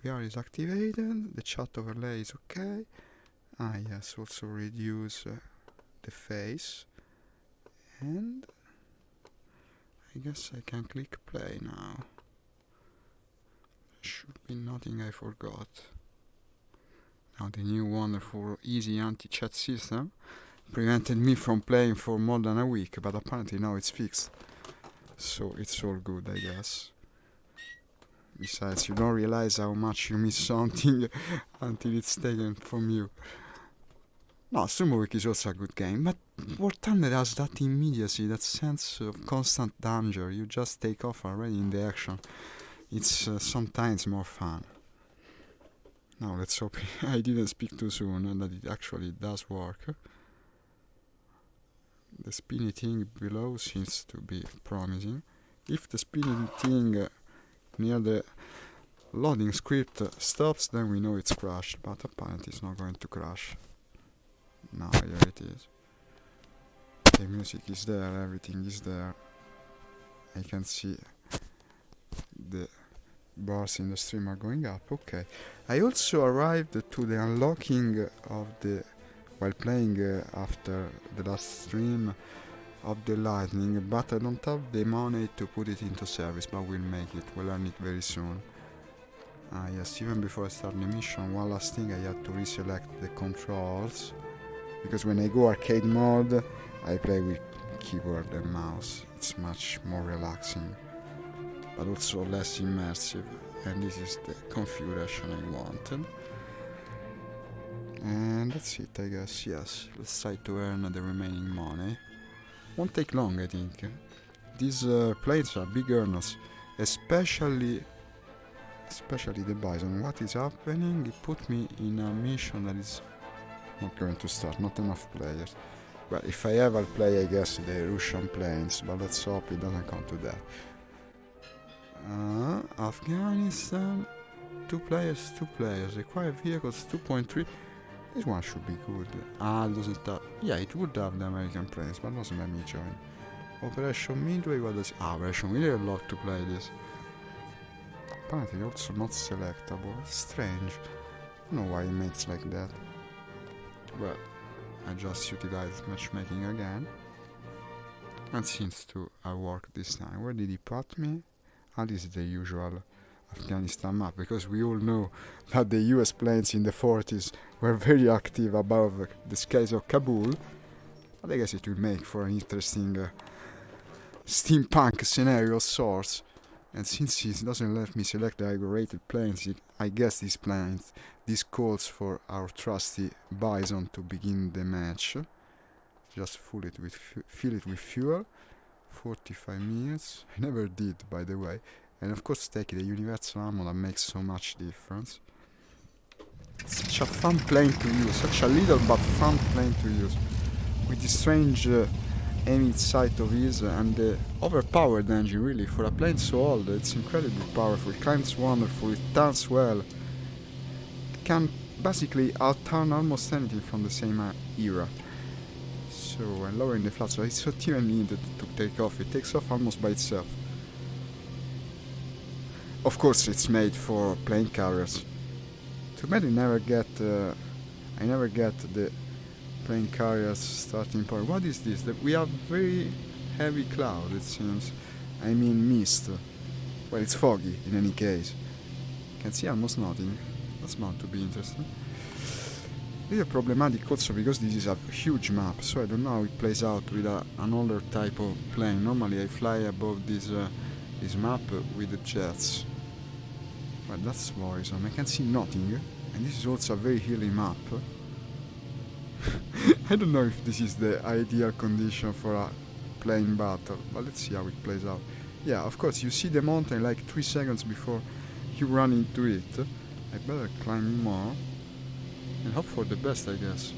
VR is activated, the chat overlay is okay. Ah yes, also reduce the face. And I guess I can click play now. Should be nothing I forgot. Now the new wonderful easy anti-chat system prevented me from playing for more than a week, but apparently now it's fixed. So it's all good, I guess. Besides, you don't realize how much you miss something until it's taken from you. No, Sumo Week is also a good game, but War Thunder has that immediacy, that sense of constant danger. You just take off already in the action. It's sometimes more fun. Now let's hope I didn't speak too soon and that it actually does work. The spinny thing below seems to be promising. If the spinning thing near the loading script stops, then we know it's crashed, but apparently it's not going to crash. Now here it is. The music is there, everything is there. I can see the bars in the stream are going up. Okay. I also arrived to the unlocking of the, while playing after the last stream, of the lightning, but I don't have the money to put it into service, but we'll make it, we'll earn it very soon. Ah yes, even before I start the mission, one last thing, I had to reselect the controls, because when I go arcade mode, I play with keyboard and mouse. It's much more relaxing, but also less immersive, and this is the configuration I wanted. And that's it, I guess. Yes, let's try to earn the remaining money. Won't take long, I think. These plates are big earners, especially the bison. What is happening? It put me in a mission that is not going to start, not enough players. Well, if I ever play, I guess the Russian planes, but let's hope it doesn't come to that. Afghanistan, two players, require vehicles 2.3. This one should be good. Doesn't have... Yeah, it would have the American planes, but doesn't let me join. Operation Midway, what does... Operation Midway, I'd love to play this. Apparently also not selectable. Strange. I don't know why it makes like that. Well, I just utilized matchmaking again. And seems to have worked this time. Where did he put me? This is the usual Afghanistan map, because we all know that the US planes in the 40s were very active above the skies of Kabul. But I guess it will make for an interesting steampunk scenario of sorts. And since he doesn't let me select the higher rated planes, I guess this calls for our trusty Bison to begin the match. Just fill it with fuel. 45 minutes. I never did, by the way. And of course take the universal ammo that makes so much difference. Such a fun plane to use, such a little but fun plane to use. With the strange aiming sight of his and the overpowered engine, really. For a plane so old, it's incredibly powerful, it climbs wonderful, it turns well. It can basically outturn almost anything from the same era. So, and lowering the flat, so it's not even needed to take off, it takes off almost by itself. Of course, it's made for plane carriers. Too bad I never get the plane carriers starting point. What is this? We have very heavy cloud, it seems. I mean mist. Well, it's foggy in any case. Can see almost nothing. That's bound to be interesting. Little problematic also because this is a huge map, so I don't know how it plays out with an older type of plane. Normally I fly above this map with the jets. But that's worrisome. I can see nothing, and this is also a very hilly map. I don't know if this is the ideal condition for a plane battle, but let's see how it plays out. Yeah, of course, you see the mountain like 3 seconds before you run into it. I better climb more and hope for the best, I guess.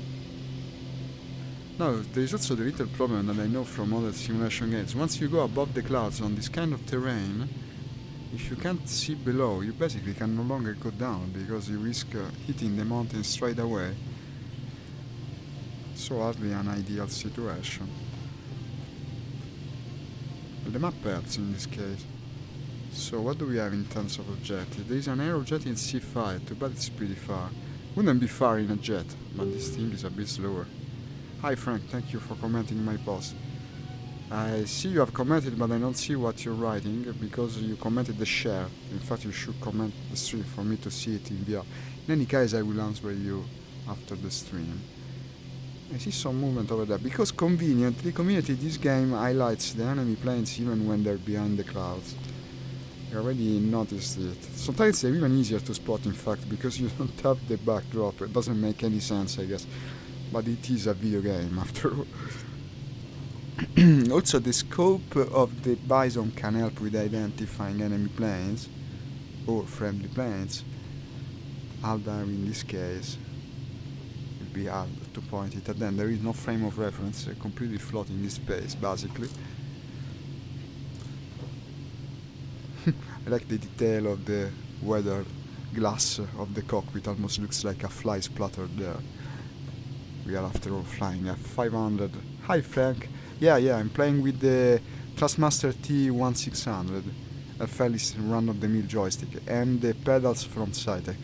Now, there is also the little problem that I know from other simulation games. Once you go above the clouds on this kind of terrain, if you can't see below, you basically can no longer go down because you risk hitting the mountain straight away. So hardly an ideal situation. But the map helps in this case. So what do we have in terms of objective? There is an aero jet in C5, too bad it's pretty far. Wouldn't be far in a jet, but this thing is a bit slower. Hi Frank, thank you for commenting my post. I see you have commented, but I don't see what you're writing because you commented the share. In fact, you should comment the stream for me to see it in VR. In any case, I will answer you after the stream. I see some movement over there because conveniently, this game highlights the enemy planes even when they're behind the clouds. I already noticed it. Sometimes they're even easier to spot, in fact, because you don't have the backdrop. It doesn't make any sense, I guess. But it is a video game, after all. Also, the scope of the Bison can help with identifying enemy planes, or friendly planes. Although in this case, it will be hard to point it at them. There is no frame of reference, completely floating in space, basically. I like the detail of the weather glass of the cockpit, almost looks like a fly splattered there. We are after all flying at 500. Hi Frank! Yeah, I'm playing with the Trustmaster T1600, a fairly run-of-the-mill joystick, and the pedals from Cytec.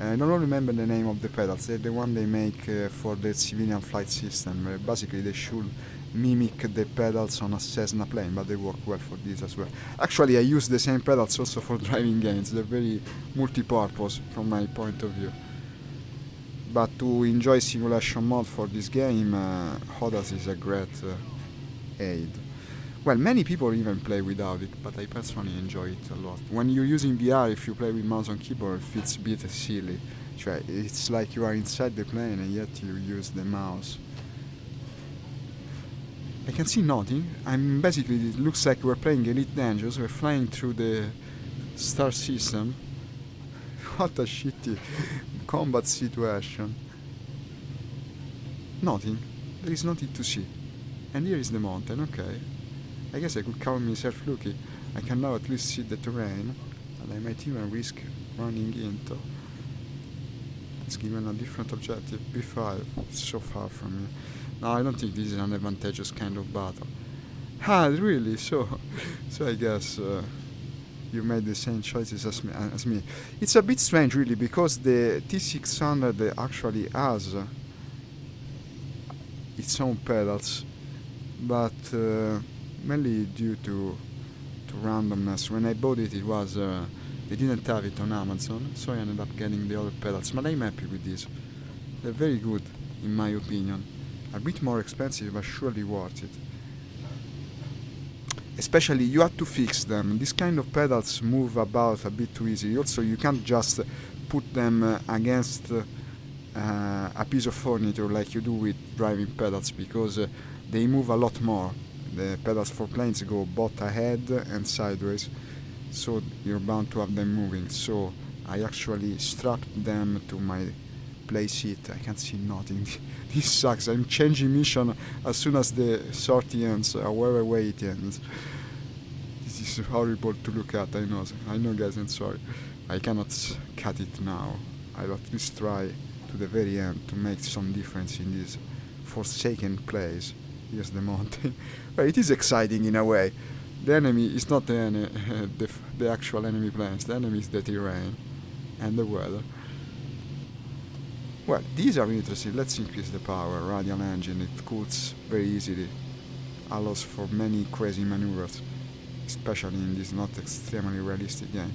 I don't remember the name of the pedals, they're the one they make for the civilian flight system. Basically they should mimic the pedals on a Cessna plane, but they work well for this as well. Actually, I use the same pedals also for driving games, they're very multi-purpose from my point of view. But to enjoy simulation mode for this game, Hotas is a great aid. Well, many people even play without it, but I personally enjoy it a lot. When you're using VR, if you play with mouse and keyboard, it feels a bit silly. It's like you are inside the plane and yet you use the mouse. I can see nothing. Basically, it looks like we're playing Elite Dangerous. We're flying through the star system. What a shitty combat situation. Nothing. There is nothing to see. And here is the mountain, okay. I guess I could count myself lucky. I can now at least see the terrain, and I might even risk running into. It's given a different objective, B5. It's so far from me. No, I don't think this is an advantageous kind of battle. Really? So I guess you made the same choices as me. It's a bit strange, really, because the T600 actually has its own pedals, but mainly due to randomness. When I bought it, they didn't have it on Amazon, so I ended up getting the other pedals. But I'm happy with these. They're very good, in my opinion. A bit more expensive, but surely worth it. Especially, you have to fix them. These kind of pedals move about a bit too easily. Also, you can't just put them against a piece of furniture like you do with driving pedals, because they move a lot more. The pedals for planes go both ahead and sideways, so you're bound to have them moving. So I actually strapped them to my play seat. I can't see nothing. This sucks. I'm changing mission as soon as the sortie ends, however way it ends. This is horrible to look at, I know guys, I'm sorry. I cannot cut it now. I'll at least try to the very end to make some difference in this forsaken place. Here's the mountain. Well, it is exciting in a way. The enemy is not the actual enemy planes. The enemy is the terrain and the weather. Well, these are interesting. Let's increase the power. Radial engine, it cools very easily. Allows for many crazy maneuvers, especially in this not extremely realistic game.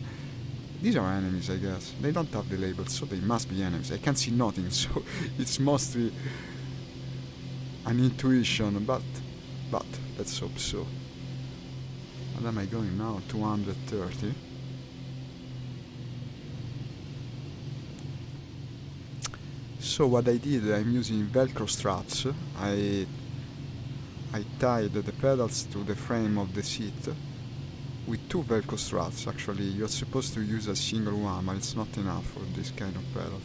These are enemies, I guess. They don't have the labels, so they must be enemies. I can't see nothing, so it's mostly an intuition, but let's hope so. What am I going now? 230. So what I did, I'm using Velcro straps. I tied the pedals to the frame of the seat with 2 Velcro straps. Actually, you're supposed to use a single one, but it's not enough for this kind of pedals.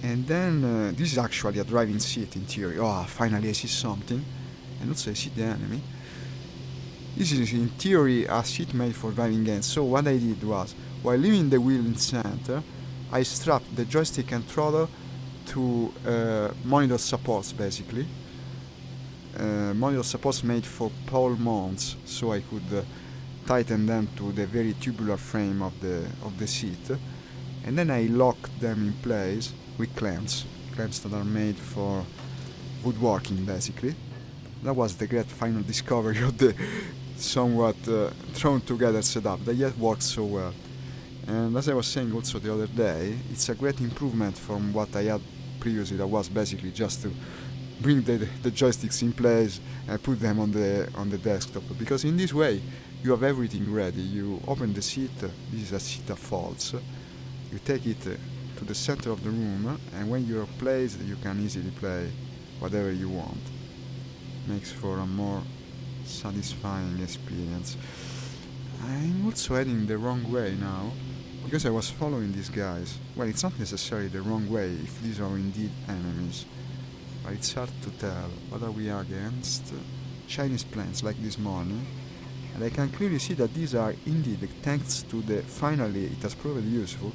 And then this is actually a driving seat in theory. Oh, finally I see something. And also I see the enemy. This is in theory a seat made for driving games. So what I did was, while leaving the wheel in center, I strapped the joystick and throttle to monitor supports, basically. Monitor supports made for pole mounts, so I could tighten them to the very tubular frame of the seat, and then I lock them in place with clamps that are made for woodworking basically. That was the great final discovery of the somewhat thrown together setup that yet works so well. And as I was saying also the other day, it's a great improvement from what I had previously, that was basically just to bring the joysticks in place and put them on the desktop, because in this way you have everything ready. You open the seat, this is a seat that folds, you take it to the center of the room, and when you're placed you can easily play whatever you want. Makes for a more satisfying experience. I'm also heading the wrong way now, because I was following these guys. Well, it's not necessarily the wrong way if these are indeed enemies, but it's hard to tell. What are we against? Chinese planes like this morning, and I can clearly see that these are indeed, thanks to the finally it has proven useful,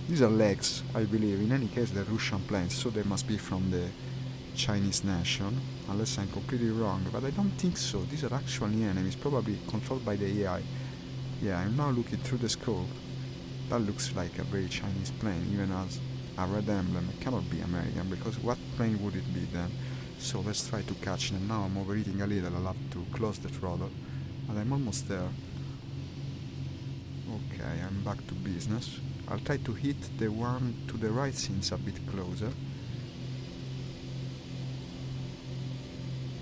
these are legs, I believe. In any case, they're Russian planes, so they must be from the Chinese nation, unless I'm completely wrong, but I don't think so. These are actually enemies, probably controlled by the AI. Yeah, I'm now looking through the scope. That looks like a very Chinese plane, even as a red emblem. It cannot be American, because what plane would it be then? So let's try to catch them. Now I'm overheating a little, I'll have to close the throttle, and I'm almost there. Okay, I'm back to business. I'll try to hit the one to the right since a bit closer.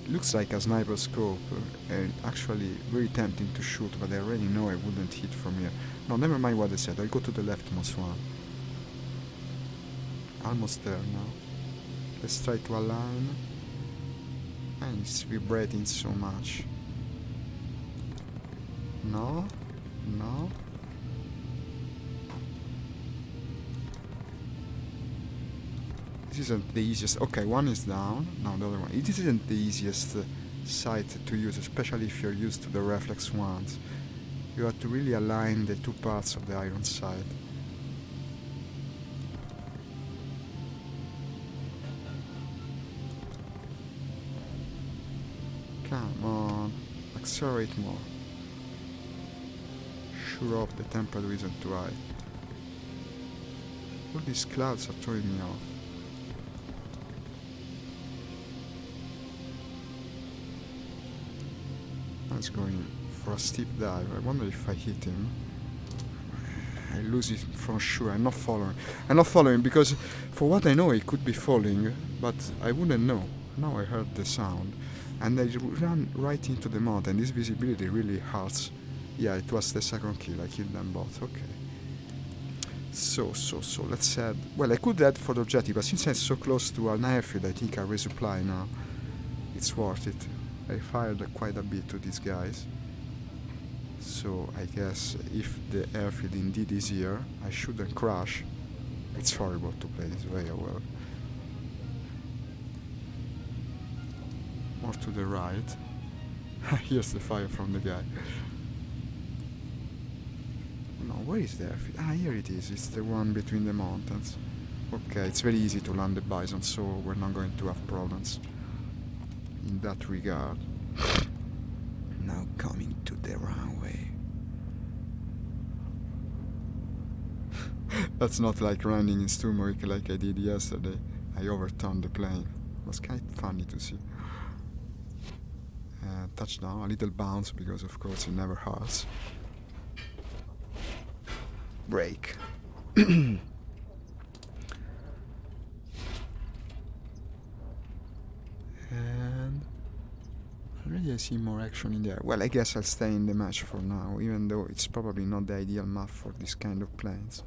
It looks like a sniper scope, and actually very tempting to shoot, but I already know I wouldn't hit from here. No, never mind what I said, I'll go to the leftmost one. Almost there now. Let's try to align. And it's vibrating so much. No, no. This isn't the easiest. Okay, one is down. Now the other one. It isn't the easiest sight to use, especially if you're used to the reflex ones. You have to really align the two parts of the iron sight. Come on, accelerate more. Sure hope the temperature isn't too high. All these clouds are throwing me off. Let's go in for a steep dive. I wonder if I hit him. I lose it for sure. I'm not following because for what I know he could be falling, but I wouldn't know. Now I heard the sound and I ran right into the mountain. This visibility really hurts. Yeah, it was the second kill. I killed them both. Okay. So let's head. Well, I could head for the objective, but since I'm so close to an airfield, I think I'll resupply now. It's worth it. I fired quite a bit to these guys. So I guess if the airfield indeed is here, I shouldn't crash. It's horrible to play this way, however. More to the right. Here's the fire from the guy. No, where is the airfield? Ah, here it is. It's the one between the mountains. Okay, it's very easy to land the bison, so we're not going to have problems in that regard. Now coming to the runway. That's not like landing in Sturmovik like I did yesterday. I overturned the plane. It was kind of funny to see. Touchdown, a little bounce because of course it never hurts. Brake. And already I see more action in there. Well, I guess I'll stay in the match for now, even though it's probably not the ideal map for this kind of planes.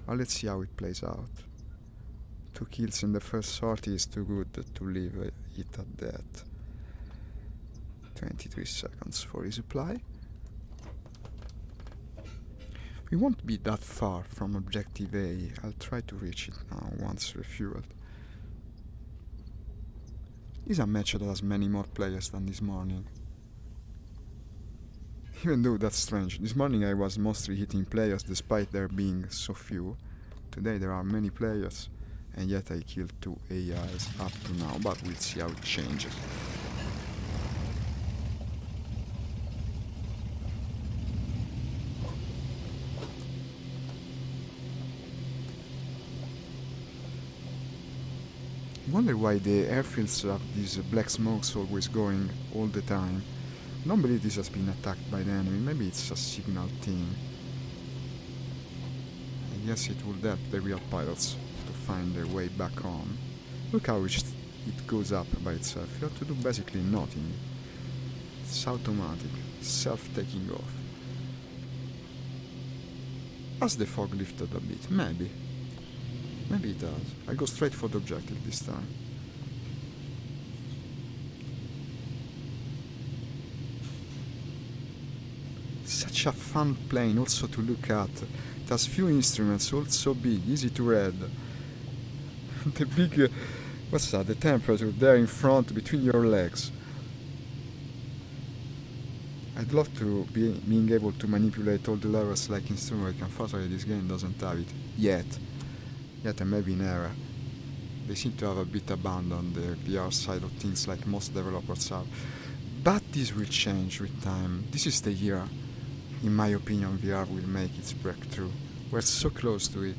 Well, let's see how it plays out. 2 kills in the first sortie is too good to leave it at that. 23 seconds for resupply. We won't be that far from objective A. I'll try to reach it now once refueled. It's a match that has many more players than this morning. Even though that's strange. This morning I was mostly hitting players despite there being so few. Today there are many players and yet I killed 2 AIs up to now, but we'll see how it changes. I wonder why the airfields have these black smokes always going all the time. I don't believe this has been attacked by the enemy. Maybe it's a signal thing. I guess it would help the real pilots to find their way back home. Look how it goes up by itself. You have to do basically nothing. It's automatic, self-taking off. Has the fog lifted a bit? Maybe. Maybe it does. I'll go straight for the objective this time. Such a fun plane also to look at. It has few instruments, all so big, easy to read. The big, what's that, the temperature there in front between your legs. I'd love to be being able to manipulate all the levers like in Star Wars. Unfortunately, this game doesn't have it yet. Yet, and maybe in era. They seem to have a bit abandoned the VR side of things like most developers have. But this will change with time. This is the year, in my opinion, VR will make its breakthrough. We're so close to it.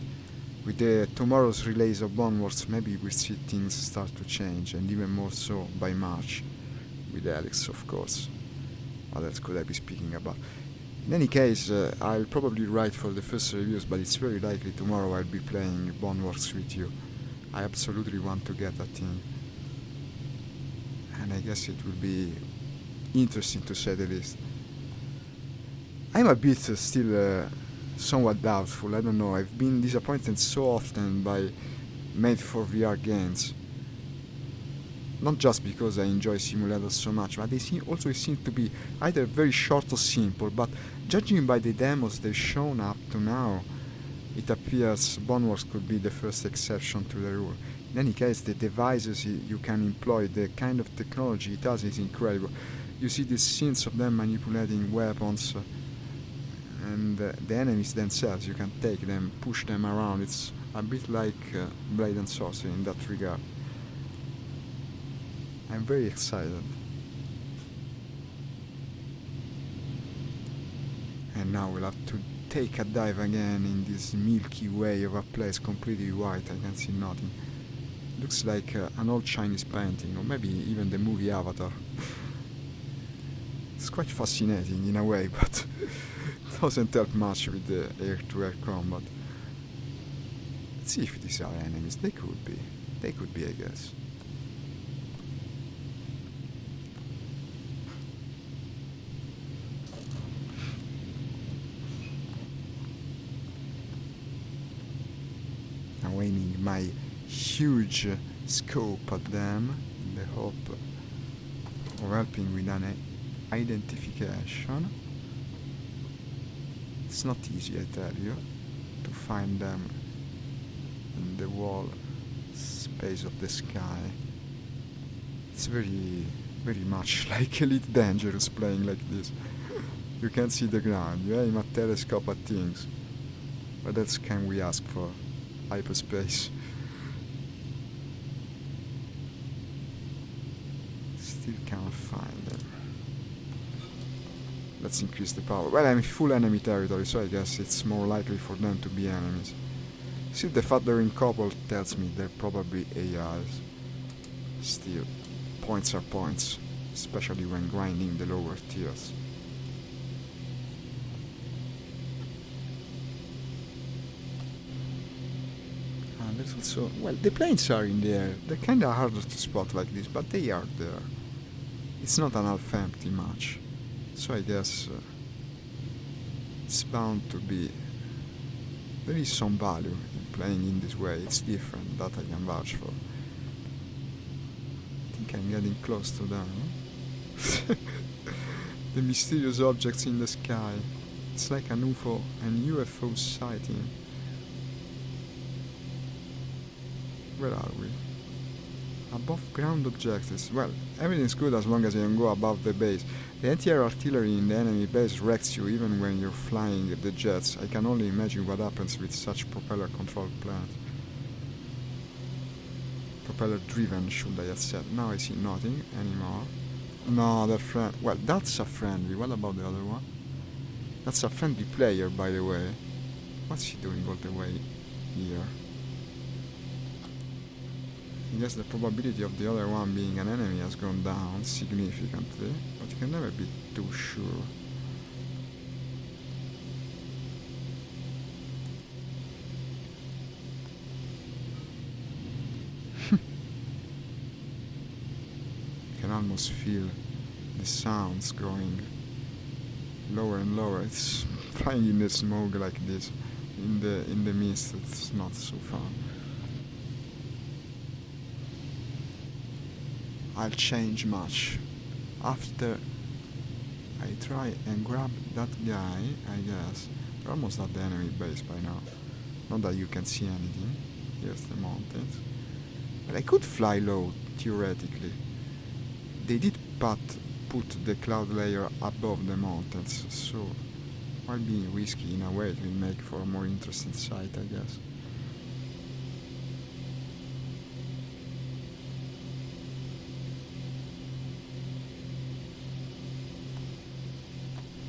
With the tomorrow's release of Onwards, maybe we'll see things start to change, and even more so by March. With Alex, of course. What else could I be speaking about? In any case, I'll probably write for the first reviews, but it's very likely tomorrow I'll be playing Boneworks with you. I absolutely want to get that thing. And I guess it will be interesting to say the least. I'm a bit still somewhat doubtful, I don't know. I've been disappointed so often by made for VR games. Not just because I enjoy simulators so much, but they also seem to be either very short or simple, but judging by the demos they've shown up to now, it appears Boneworks could be the first exception to the rule. In any case, the devices you can employ, the kind of technology it has is incredible. You see these scenes of them manipulating weapons, and the enemies themselves, you can take them, push them around. It's a bit like Blade and Sorcery in that regard. I'm very excited. And now we'll have to take a dive again in this Milky Way of a place completely white. I can see nothing. Looks like an old Chinese painting, or maybe even the movie Avatar. It's quite fascinating in a way, but it doesn't help much with the air-to-air combat. Let's see if these are enemies. They could be. They could be, I guess. I'm aiming my huge scope at them in the hope of helping with an identification. It's not easy, I tell you, to find them in the wall space of the sky. It's very, very much like Elite Dangerous playing like this. You can't see the ground, you aim a telescope at things. What else can we ask for? Hyperspace. Still can't find them. Let's increase the power. Well, I'm in full enemy territory, so I guess it's more likely for them to be enemies. See, the fact they're in couple tells me they're probably AIs. Still, points are points, especially when grinding the lower tiers. And there's also, well, the planes are in the air. They're kinda harder to spot like this, but they are there. It's not an half-empty match. So I guess it's bound to be. There is some value in playing in this way. It's different, that I can vouch for. I think I'm getting close to them. The mysterious objects in the sky. It's like an UFO sighting. Where are we? Above ground objectives. Well, everything's good as long as you can go above the base. The anti-air artillery in the enemy base wrecks you even when you're flying the jets. I can only imagine what happens with such propeller-controlled planes. Propeller-driven, should I have said. Now I see nothing anymore. No, they're friend. Well, that's a friendly. What about the other one? That's a friendly player, by the way. What's he doing all the way here? I guess the probability of the other one being an enemy has gone down significantly, but you can never be too sure. You can almost feel the sounds growing lower and lower. It's flying in the smoke like this, in the mist. It's not so fun. I'll change much after I try and grab that guy. I guess we're almost at the enemy base by now. Not that you can see anything. Here's the mountains. But I could fly low theoretically. They did put the cloud layer above the mountains, so while being risky in a way, it will make for a more interesting sight, I guess.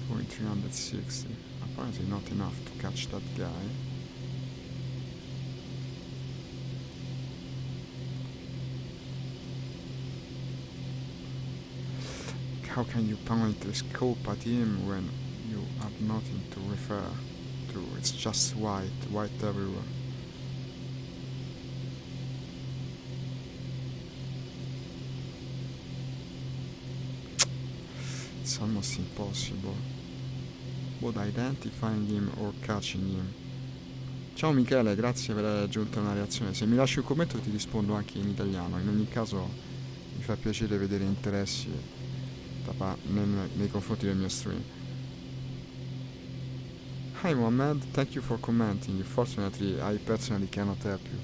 Going 360. Apparently not enough to catch that guy. How can you point a scope at him when you have nothing to refer to? It's just white everywhere. It's almost impossible, both identifying him or catching him. Ciao Michele, grazie per aver aggiunto una reazione. Se mi lasci un commento ti rispondo anche in italiano. In ogni caso mi fa piacere vedere interessi nei confronti del mio stream. Hi Mohammed, thank you for commenting. Unfortunately, I personally cannot help you.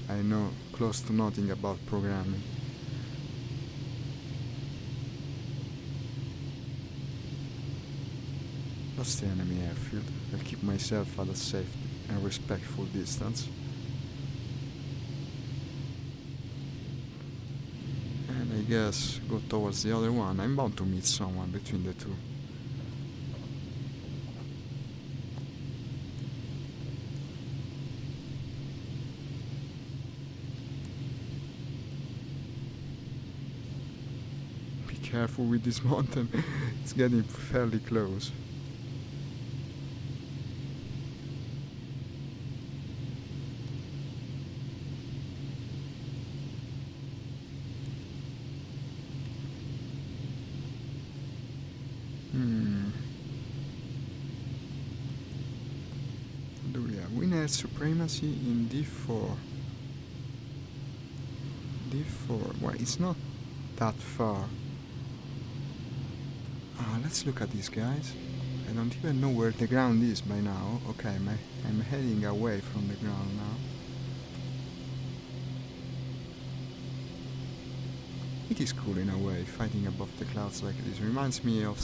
I know close to nothing about programming. That's the enemy airfield. I'll keep myself at a safe and respectful distance. And I guess go towards the other one. I'm bound to meet someone between the two. Be careful with this mountain. It's getting fairly close. Do we have winner supremacy in D4? D4. Well, it's not that far. Let's look at these guys. I don't even know where the ground is by now. Okay, I'm heading away from the ground now. It is cool in a way, fighting above the clouds like this. Reminds me of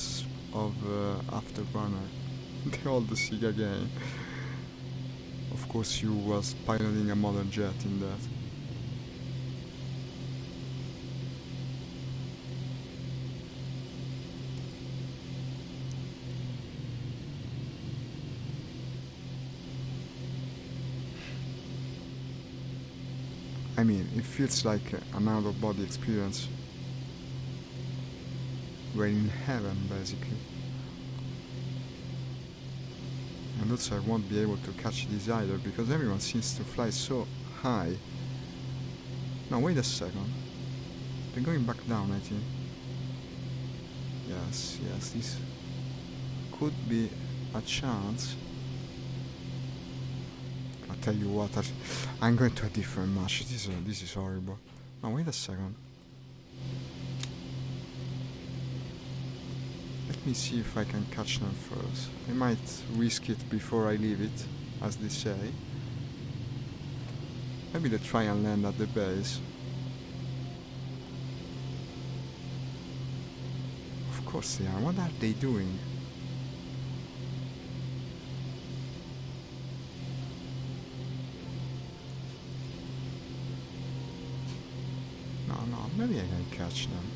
Afterburner, the old Sega game. Of course, you was piloting a modern jet in that. I mean, it feels like an out-of-body experience. We're in heaven, basically. And also I won't be able to catch this either, because everyone seems to fly so high. Now wait a second. They're going back down, I think. Yes, this could be a chance. I'll tell you what, I'm going to a different match. This is horrible. Now wait a second. Let me see if I can catch them first. I might risk it before I leave it, as they say. Maybe they try and land at the base. Of course they are. What are they doing? No, maybe I can catch them.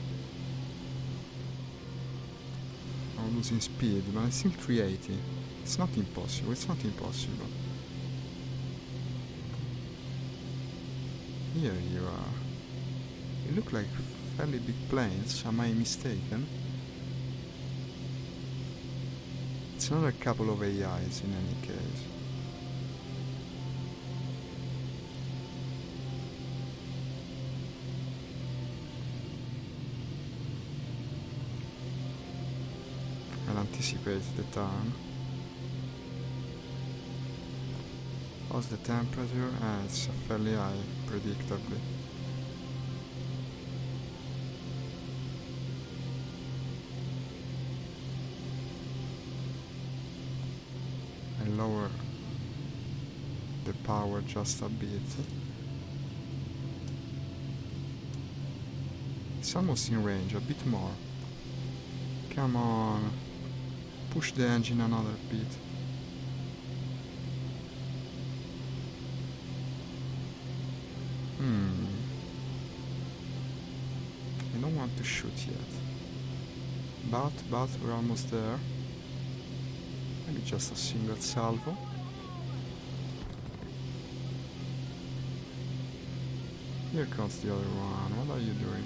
I'm losing speed, but I'm still 380. It's not impossible. Here you are. You look like fairly big planes, am I mistaken? It's another couple of AIs in any case. I'll anticipate the turn. How's the temperature? It's fairly high, predictably. I lower the power just a bit. It's almost in range, a bit more. Come on. Push the engine another bit. I don't want to shoot yet. But we're almost there. Maybe just a single salvo. Here comes the other one. What are you doing?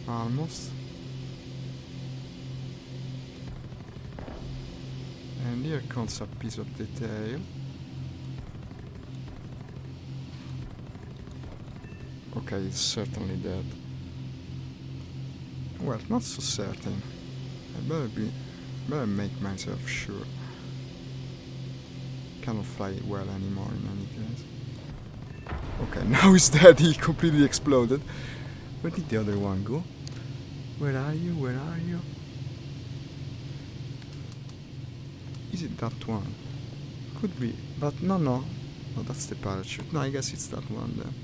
Almost. And here comes a piece of the tail. Okay, it's certainly dead. Well, not so certain. I better make myself sure. Cannot fly well anymore in any case. Okay, now he's dead. He completely exploded. Where did the other one go? Where are you? Where are you? Is it that one? Could be, but no. No, that's the parachute. No, I guess it's that one then.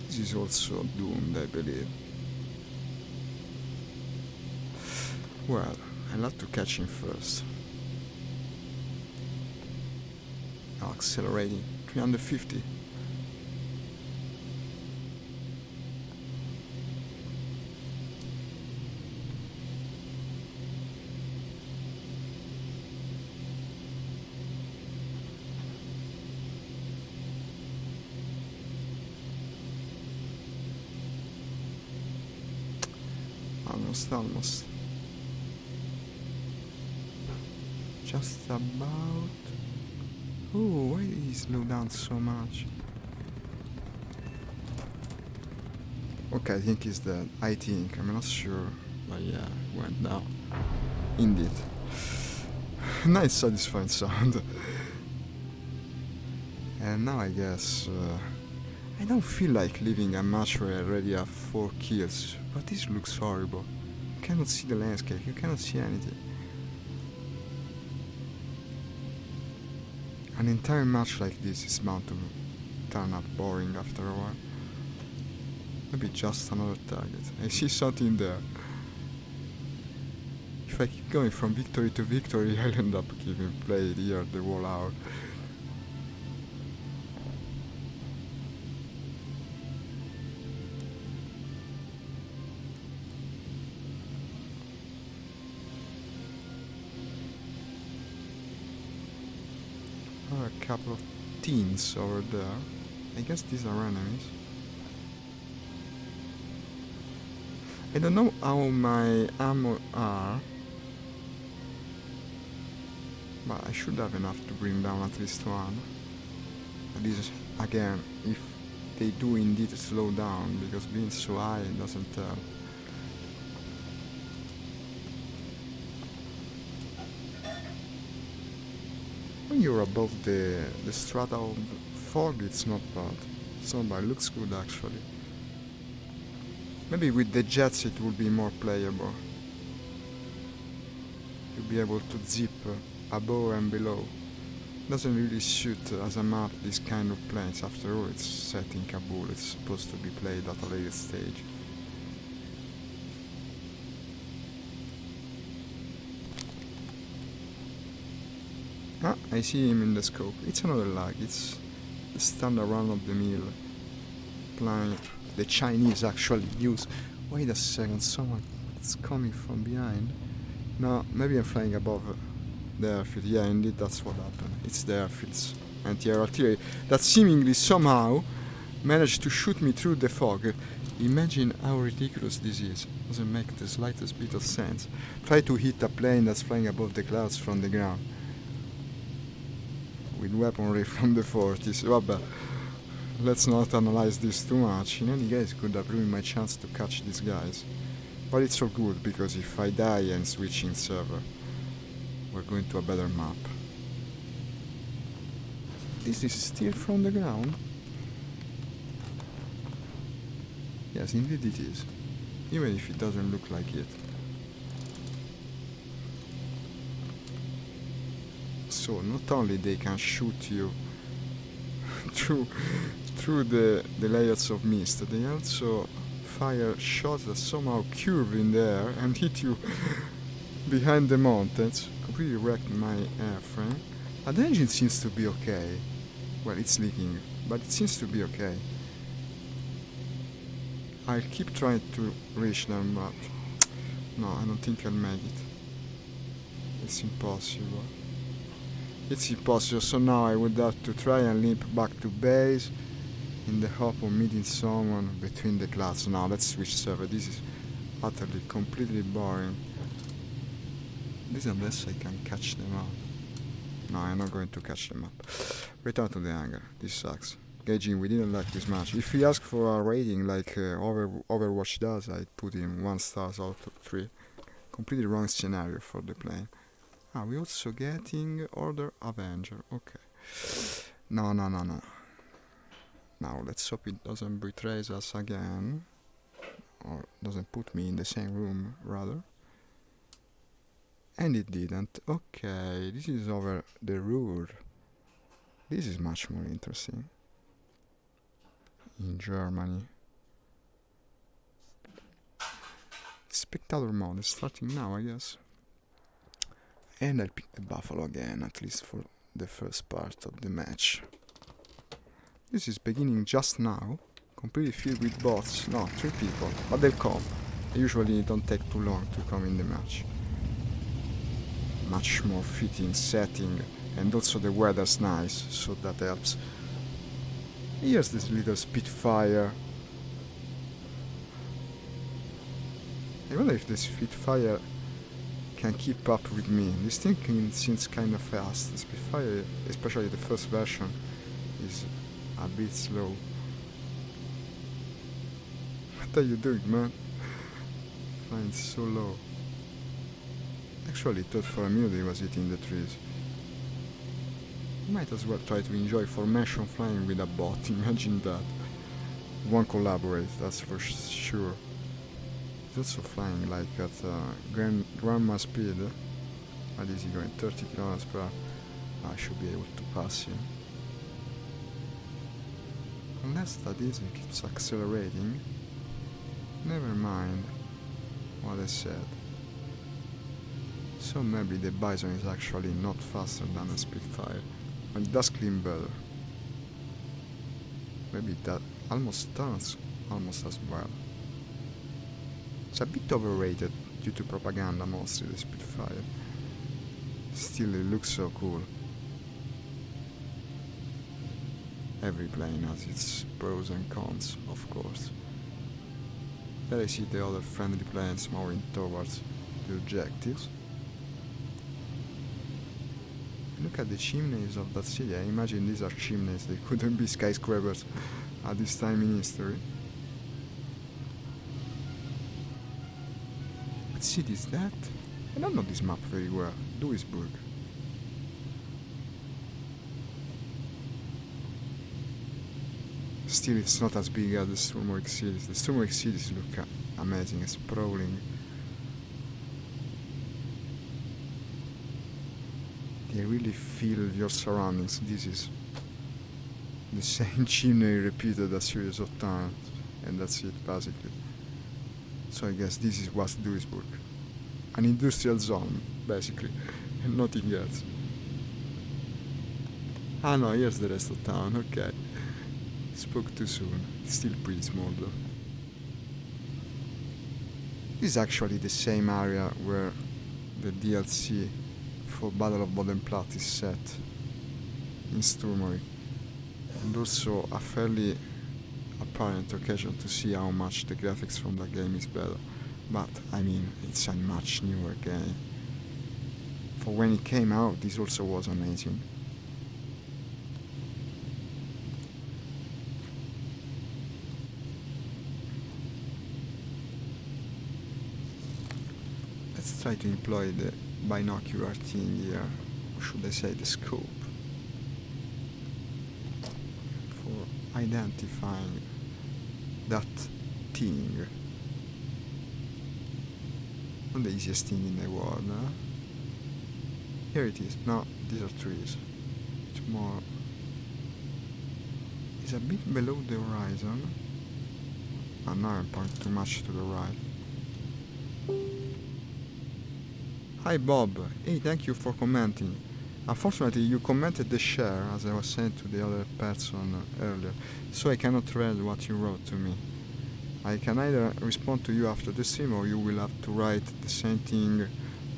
This is also doomed, I believe. Well, I'll have to catch him first. Now accelerating, 350. Almost. Just about. Oh, why did he slow down so much? Okay, I think he's dead. I'm not sure. But yeah, went down. Indeed. Nice satisfying sound. And now I guess I don't feel like leaving a match where I already have 4 kills, but this looks horrible. You cannot see the landscape, you cannot see anything. An entire match like this is bound to turn out boring after a while. Maybe just another target. I see something there. If I keep going from victory to victory, I'll end up giving play here the whole hour. A couple of teens over there. I guess these are enemies. I don't know how my ammo are, but I should have enough to bring down at least one. But this is, again, if they do indeed slow down, because being so high doesn't tell. When you're above the strata of fog, it's not bad. It looks good actually. Maybe with the jets it will be more playable. You'll be able to zip above and below. Doesn't really suit as a map this kind of planes. After all, it's set in Kabul. It's supposed to be played at a later stage. Ah, I see him in the scope. It's another lag. It's the standard run of the mill plan the Chinese actually use. Wait a second, someone is coming from behind. No, maybe I'm flying above the airfield. Yeah, indeed, that's what happened. It's the airfield's anti-air artillery that seemingly somehow managed to shoot me through the fog. Imagine how ridiculous this is. Doesn't make the slightest bit of sense. Try to hit a plane that's flying above the clouds from the ground with weaponry from the 40s. Vabbè, let's not analyze this too much. In any case, could have ruined my chance to catch these guys. But it's all good, because if I die and switching server, we're going to a better map. This is still from the ground? Yes, indeed it is. Even if it doesn't look like it. So not only they can shoot you through the layers of mist, they also fire shots that somehow curve in the air and hit you behind the mountains. Completely wrecked my airframe. But the engine seems to be okay. Well, it's leaking, but it seems to be okay. I'll keep trying to reach them, but no, I don't think I'll make it. It's impossible. It's impossible, so now I would have to try and limp back to base in the hope of meeting someone between the clouds. Now let's switch server. This is utterly, completely boring. This unless I can catch them up. No, I'm not going to catch them up. Return to the hangar. This sucks. Gauging, we didn't like this match. If he asked for a rating like Overwatch does, I'd put him 1 star out of 3. Completely wrong scenario for the plane. Ah, we're also getting Order Avenger. Okay. No. Now let's hope it doesn't betray us again. Or doesn't put me in the same room, rather. And it didn't. Okay, this is over the Ruhr. This is much more interesting. In Germany. Spectator mode is starting now, I guess. And I'll pick the Buffalo again, at least for the first part of the match. This is beginning just now, completely filled with bots. No, 3 people, but they'll come. They usually don't take too long to come in the match. Much more fitting setting, and also the weather's nice, so that helps. Here's this little Spitfire. I wonder if the Spitfire can keep up with me. This thing seems kind of fast. The Spitfire, especially the first version, is a bit slow. What are you doing, man? Flying so low. Actually, thought for a minute he was hitting the trees. Might as well try to enjoy formation flying with a bot. Imagine that. Won't collaborate, that's for sure. He's also flying like at grandma speed. What is he going? 30 km per hour. I should be able to pass him. Unless that is, he keeps accelerating. Never mind what I said. So maybe the Bison is actually not faster than a Spitfire, but it does clean better. Maybe that almost turns almost as well. It's a bit overrated due to propaganda, mostly the Spitfire. Still, it looks so cool. Every plane has its pros and cons, of course. There I see the other friendly planes moving towards the objectives. Look at the chimneys of that city. I imagine these are chimneys, they couldn't be skyscrapers at this time in history. What city is that? I don't know this map very well. Duisburg. Still, it's not as big as the Sturmwick cities. The Sturmwick cities look amazing, sprawling. They really feel your surroundings. This is the same chimney repeated a series of times, and that's it basically. So I guess this is West Duisburg. An industrial zone, basically, and nothing else. Ah no, here's the rest of town, okay. Spoke too soon. It's still pretty small though. This is actually the same area where the DLC for Battle of Bodenplatte is set in Sturmovik, and also a fairly apparent occasion to see how much the graphics from the game is better. But I mean, it's a much newer game. For when it came out, this also was amazing. Let's try to employ the binocular thing here, or should I say the scope, for identifying that thing. Not the easiest thing in the world, huh? Here it is. No, these are trees. It's more... It's a bit below the horizon. Oh, now I'm pointing too much to the right. Hi Bob. Hey, thank you for commenting. Unfortunately, you commented the share, as I was saying to the other person earlier, so I cannot read what you wrote to me. I can either respond to you after the stream, or you will have to write the same thing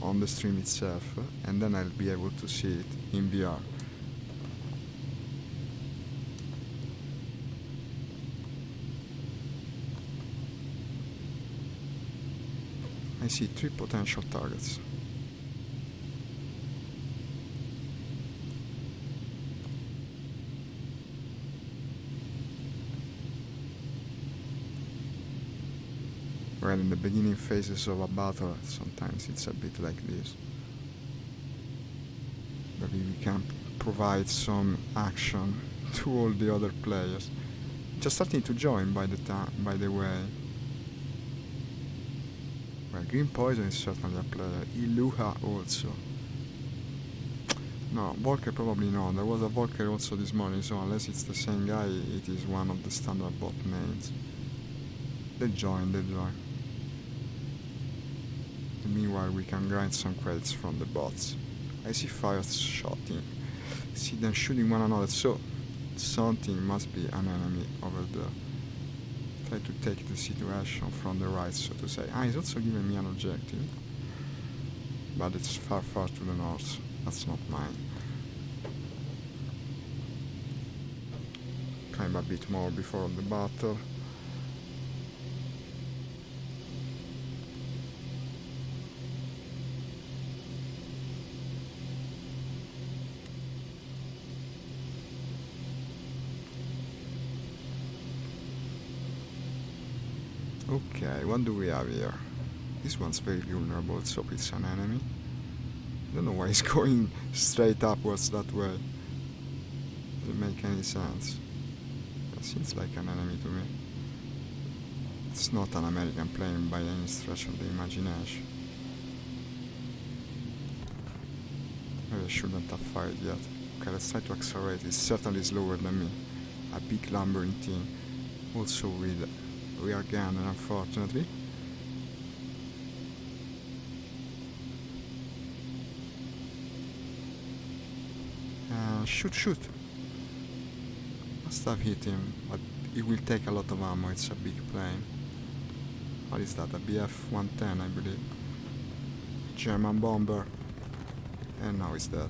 on the stream itself, and then I'll be able to see it in VR. I see 3 potential targets. Well, in the beginning phases of a battle, sometimes it's a bit like this. Maybe we can provide some action to all the other players. Just starting to join by the way. Well, Green Poison is certainly a player. Iluha also. No, Volker probably not. There was a Volker also this morning, so unless it's the same guy, it is one of the standard bot names. They join. Meanwhile, we can grind some credits from the bots. I see fire shooting. See them shooting one another, so something must be an enemy over there. Try to take the situation from the right, so to say. He's also giving me an objective. But it's far, far to the north. That's not mine. Climb a bit more before the battle. Okay, what do we have here? This one's very vulnerable, so it's an enemy. I don't know why he's going straight upwards that way. Doesn't make any sense. That seems like an enemy to me. It's not an American plane by any stretch of the imagination. Maybe I shouldn't have fired yet. Okay, let's try to accelerate. It's certainly slower than me. A big lumbering thing. Also with rear gunner, unfortunately. Shoot! Must have hit him, but it will take a lot of ammo. It's a big plane. What is that? A BF-110, I believe. German bomber. And now he's dead.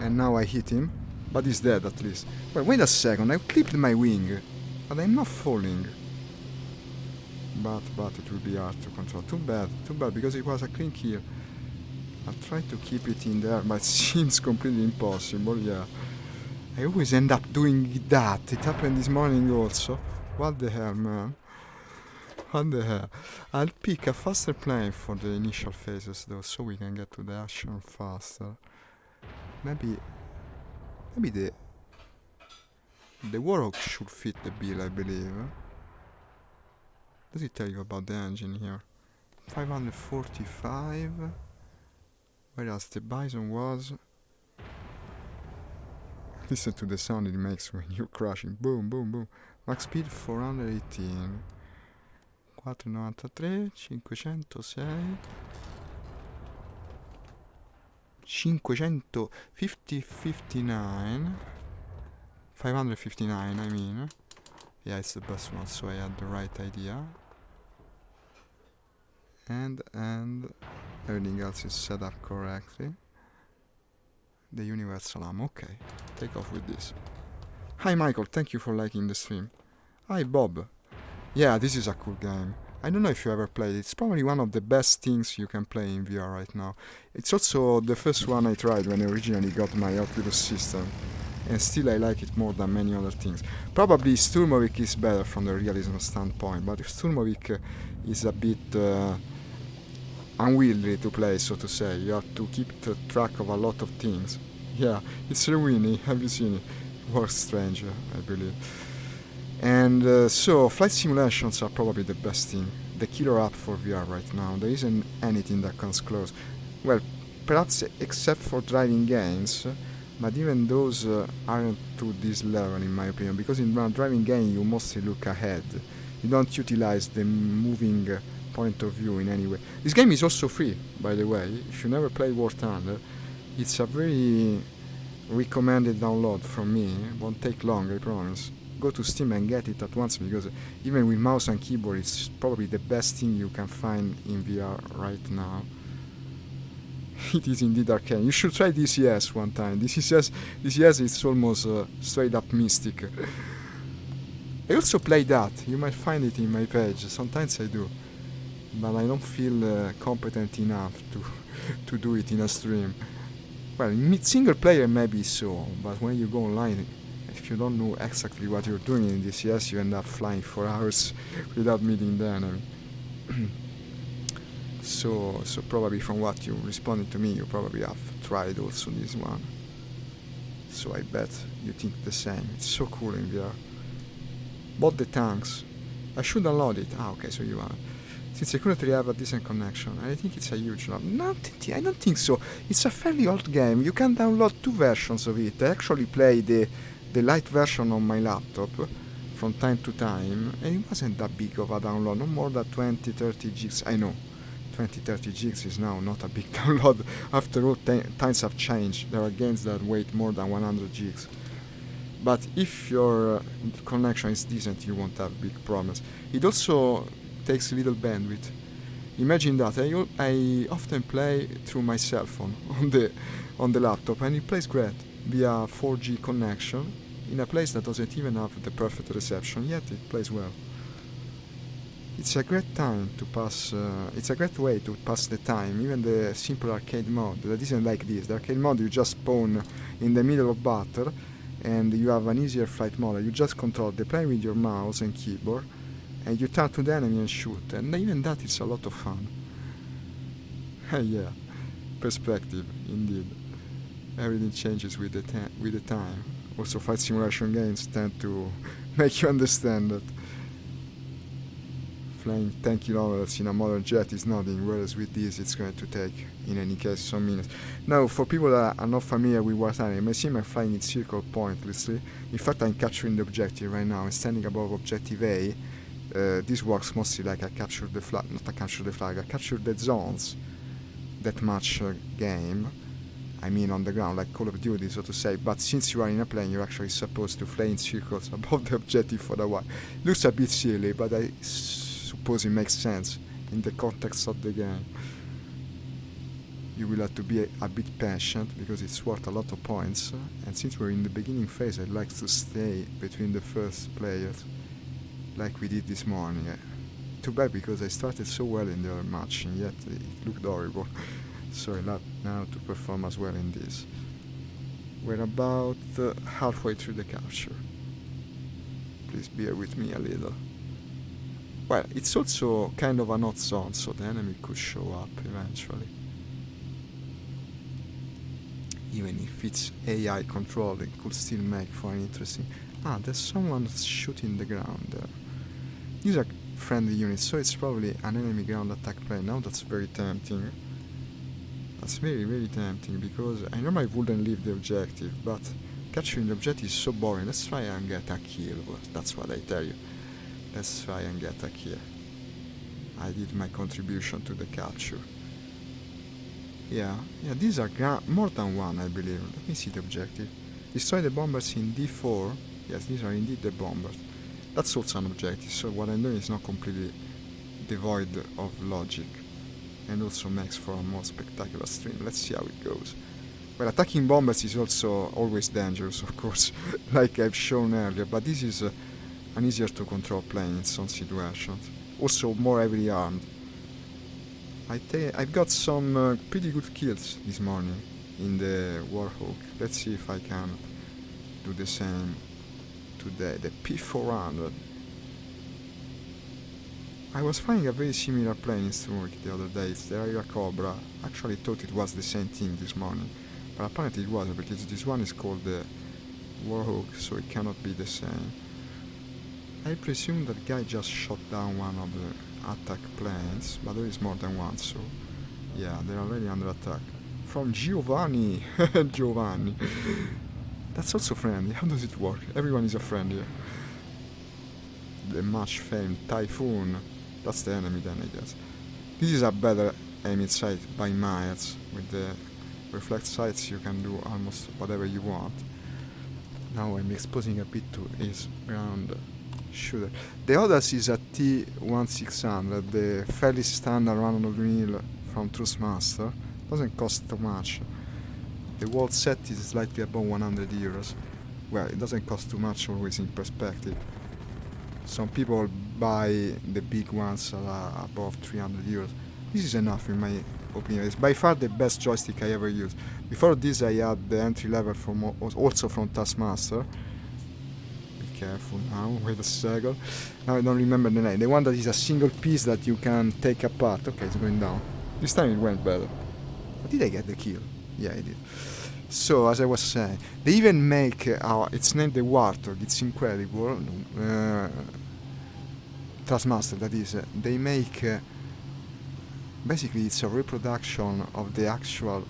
And now I hit him, but he's dead at least. Well, wait a second. I clipped my wing, but I'm not falling. But it will be hard to control. Too bad, because it was a clean kill. I'll try to keep it in there, but it seems completely impossible, yeah. I always end up doing that. It happened this morning also. What the hell, man? What the hell? I'll pick a faster plane for the initial phases though, so we can get to the action faster. Maybe the Warhawk should fit the bill, I believe. Does it tell you about the engine here? 545, whereas the Bison was... Listen to the sound it makes when you're crashing. Boom, boom, boom. Max speed 418. 493, 506, 550, 59. 559, I mean. Yeah, it's the best one, so I had the right idea. And everything else is set up correctly. The universal arm, okay. Take off with this. Hi Michael, thank you for liking the stream. Hi Bob. Yeah, this is a cool game. I don't know if you ever played it. It's probably one of the best things you can play in VR right now. It's also the first one I tried when I originally got my Oculus system. And still I like it more than many other things. Probably Sturmovik is better from the realism standpoint, but Sturmovik is a bit unwieldy to play, so to say. You have to keep track of a lot of things. Yeah, it's Rewini, have you seen it? Works strange, I believe. And so, flight simulations are probably the best thing, the killer app for VR right now. There isn't anything that comes close. Well, perhaps except for driving games, but even those aren't to this level in my opinion, because in a driving game you mostly look ahead. You don't utilize the moving point of view in any way. This game is also free, by the way. If you never played War Thunder, it's a very recommended download from me. It won't take long, I promise. Go to Steam and get it at once, because even with mouse and keyboard it's probably the best thing you can find in VR right now. It is indeed arcane. You should try DCS one time. DCS is almost straight up mystic. I also play that. You might find it in my page. Sometimes I do, but I don't feel competent enough to do it in a stream. Well, in single player maybe so, but when you go online, if you don't know exactly what you're doing in DCS, you end up flying for hours without meeting the enemy. So probably from what you responded to me, you probably have tried also this one. So I bet you think the same. It's so cool in VR. Bought the tanks. I should download it. Ah, okay, so you are. Since I couldn't have a decent connection, I think it's a huge load. No, I don't think so. It's a fairly old game. You can download 2 versions of it. I actually play the light version on my laptop from time to time, and it wasn't that big of a download, no more than 20-30 gigs. I know, 20-30 gigs is now not a big download. After all, times have changed. There are games that weight more than 100 gigs. But if your connection is decent, you won't have big problems. It also takes little bandwidth. Imagine that. I often play through my cell phone on the laptop, and it plays great via 4G connection in a place that doesn't even have the perfect reception, yet it plays well. It's a great time to pass. It's a great way to pass the time. Even the simple arcade mode that isn't like this. The arcade mode you just spawn in the middle of battle, and you have an easier flight mode. You just control the plane with your mouse and keyboard, and you turn to the enemy and shoot. And even that is a lot of fun. Yeah, perspective indeed. Everything changes with the time. Also, flight simulation games tend to make you understand that flying 10 kilometers in a modern jet is nothing, whereas with this it's going to take, in any case, some minutes. Now, for people that are not familiar with War Thunder, you may see I'm flying in circle pointlessly. In fact, I'm capturing the objective right now. I'm standing above objective A. This works mostly like I capture the flag, not I capture the flag, I capture the zones. That much game. I mean on the ground, like Call of Duty, so to say, but since you are in a plane, you're actually supposed to fly in circles above the objective for a while. Looks a bit silly, but I suppose it makes sense in the context of the game. You will have to be a bit patient, because it's worth a lot of points, and since we're in the beginning phase, I'd like to stay between the first players, like we did this morning. Too bad, because I started so well in the other match, and yet it looked horrible. So I'll have now to perform as well in this. We're about halfway through the capture. Please bear with me a little. Well, it's also kind of an odd zone, so the enemy could show up eventually. Even if it's AI controlled, it could still make for an interesting... Ah, there's someone shooting the ground there. These are friendly units, so it's probably an enemy ground attack plane. Now that's very tempting. That's very, very tempting, because I normally wouldn't leave the objective, but capturing the objective is so boring. Let's try and get a kill. That's what I tell you. Let's try and get a kill. I did my contribution to the capture. Yeah, these are more than one, I believe. Let me see the objective. Destroy the bombers in D4 Yes, these are indeed the bombers. That's also an objective, so what I'm doing is not completely devoid of logic, and also makes for a more spectacular stream. Let's see how it goes. Well, attacking bombers is also always dangerous, of course, like I've shown earlier, but this is an easier to control plane in some situations. Also more heavily armed. I've got some pretty good kills this morning in the Warhawk. Let's see if I can do the same today. The P400. I was flying a very similar plane in Sturmwick the other day. It's the Area Cobra. Actually thought it was the same thing this morning, but apparently it wasn't, because this one is called the Warhawk, so it cannot be the same. I presume that guy just shot down one of the attack planes, but there is more than one, so yeah, they're already under attack. From Giovanni! Giovanni! That's also friendly. How does it work? Everyone is a friend here. The much famed Typhoon. That's the enemy then, I guess. This is a better aiming sight by miles. With the reflect sights you can do almost whatever you want. Now I'm exposing a bit to his ground shooter. The Hotas is a T1600, the fairly standard run-of-the-mill from Trustmaster. Doesn't cost too much. The world set is slightly above 100 euros. Well, it doesn't cost too much, always in perspective. Some people buy the big ones above 300 euros. This is enough in my opinion. It's by far the best joystick I ever used. Before this I had the entry level from also from Taskmaster. Be careful now, wait a second. Now I don't remember the name. The one that is a single piece that you can take apart. Okay, it's going down. This time it went better. But did I get the kill? Yeah, I did. So, as I was saying, they even make it's named the Warthog. It's incredible. Taskmaster, that is. They make basically it's a reproduction of the actual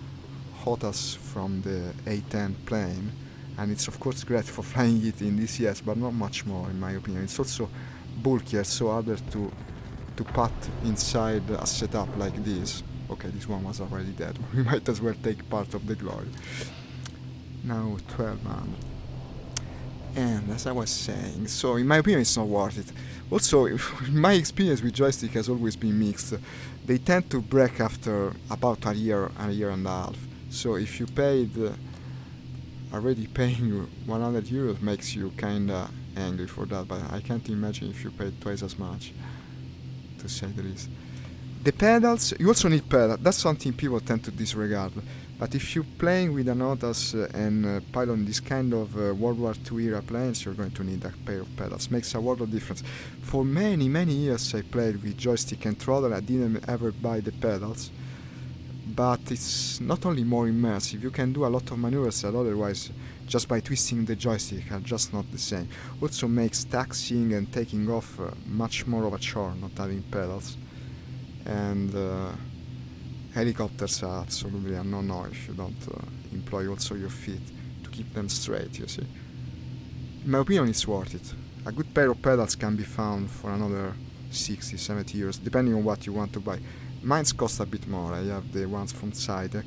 Hotas from the A10 plane, and it's of course great for flying it in DCS, but not much more in my opinion. It's also bulkier, so harder to put inside a setup like this. Okay, this one was already dead. We might as well take part of the glory. Now 1200. And as I was saying, so in my opinion it's not worth it. Also, my experience with joystick has always been mixed. They tend to break after about a year and a half. So if you paid, already paying you 100 euros makes you kinda angry for that, but I can't imagine if you paid twice as much, to say the least. The pedals, you also need pedals. That's something people tend to disregard. But if you're playing with an Hotas and piloting this kind of World War II era planes, you're going to need a pair of pedals. Makes a world of difference. For many, many years I played with joystick and throttle. I didn't ever buy the pedals. But it's not only more immersive, you can do a lot of maneuvers that otherwise, just by twisting the joystick, are just not the same. Also makes taxiing and taking off much more of a chore not having pedals. And helicopters are absolutely a no-no if you don't employ also your feet to keep them straight, you see. In my opinion, it's worth it. A good pair of pedals can be found for another 60, 70 euros, depending on what you want to buy. Mine's cost a bit more. I have the ones from Sidek.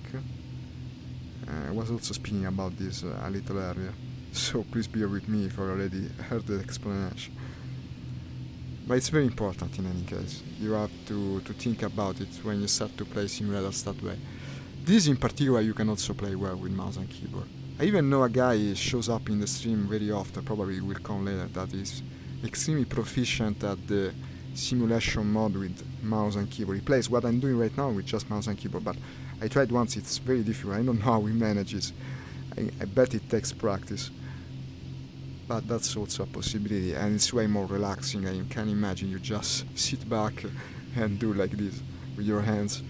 I was also speaking about this a little earlier, so please bear with me if you already heard the explanation. But it's very important in any case. You have to think about it when you start to play simulators that way. This in particular you can also play well with mouse and keyboard. I even know a guy who shows up in the stream very often, probably will come later, that is extremely proficient at the simulation mode with mouse and keyboard. He plays what I'm doing right now with just mouse and keyboard, but I tried once, it's very difficult. I don't know how he manages. I bet it takes practice. But that's also a possibility, and it's way more relaxing. I can imagine you just sit back and do like this with your hands.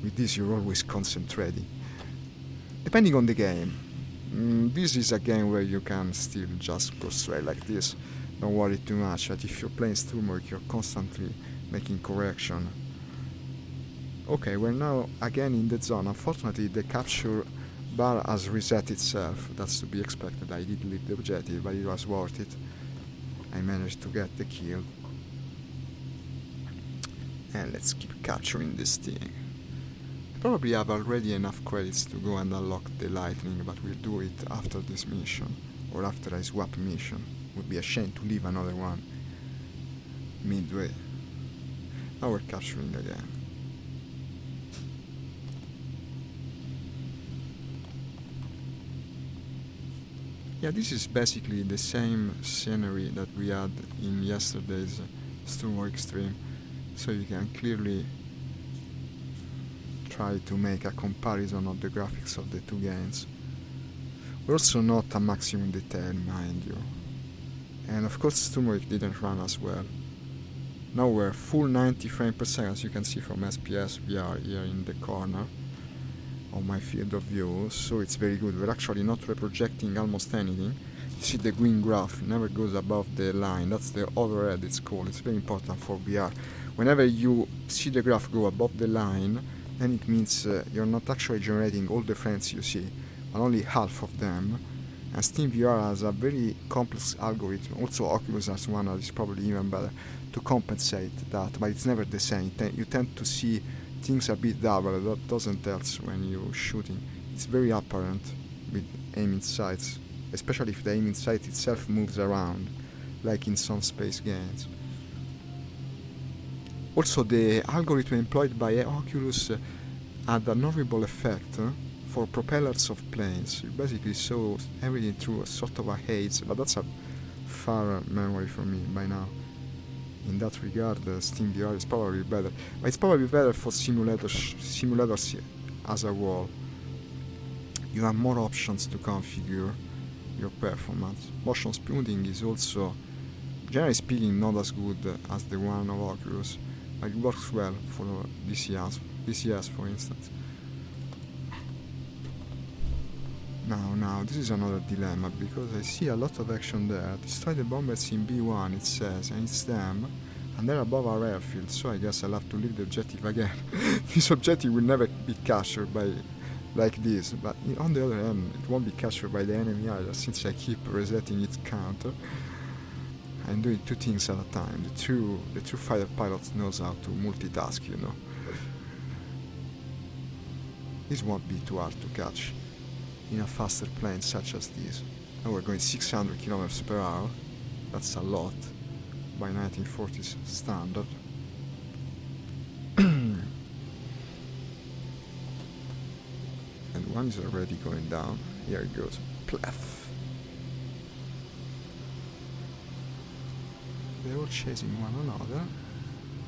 With this you're always concentrating. Depending on the game. This is a game where you can still just go straight like this. Don't worry too much, but if you're playing Sturmwick you're constantly making correction. Okay, we're now again in the zone. Unfortunately the capture bar has reset itself. That's to be expected. I did leave the objective, but it was worth it. I managed to get the kill. And let's keep capturing this thing. probably have already enough credits to go and unlock the lightning, but we'll do it after this mission, or after I swap mission. Would be a shame to leave another one midway. Now we're capturing again. Yeah, this is basically the same scenery that we had in yesterday's Storm Extreme, so you can clearly try to make a comparison of the graphics of the two games. We're also not a maximum detail, mind you. And of course Sturmwick didn't run as well. Now we're full 90 frames per second, as you can see from SPS VR here in the corner of my field of view, so it's very good. We're actually not reprojecting almost anything. You see the green graph never goes above the line, that's the overhead it's called. It's very important for VR. Whenever you see the graph go above the line, then it means you're not actually generating all the frames you see, but only half of them. And SteamVR has a very complex algorithm, also Oculus has one that is probably even better, to compensate that, but it's never the same. You tend to see things a bit double, that doesn't help when you're shooting. It's very apparent with aiming sights, especially if the aiming sight itself moves around, like in some space games. Also, the algorithm employed by Oculus had an horrible effect for propellers of planes. You basically saw everything through a sort of a haze, but that's a far memory for me by now. In that regard, SteamVR is probably better. But it's probably better for simulators as a whole. You have more options to configure your performance. Motion smoothing is also, generally speaking, not as good as the one of Oculus, but it works well for DCS for instance. Now, this is another dilemma, because I see a lot of action there. Destroy the bombers in B1, it says, and it's them, and they're above our airfield, so I guess I'll have to leave the objective again. This objective will never be captured by like this, but on the other hand, it won't be captured by the enemy either, since I keep resetting its counter. I'm doing two things at a time. The true fighter pilot knows how to multitask, you know. This won't be too hard to catch in a faster plane such as this. Now we're going 600 km per hour. That's a lot by 1940s standard. And one is already going down. Here it goes. Pleth. They're all chasing one another.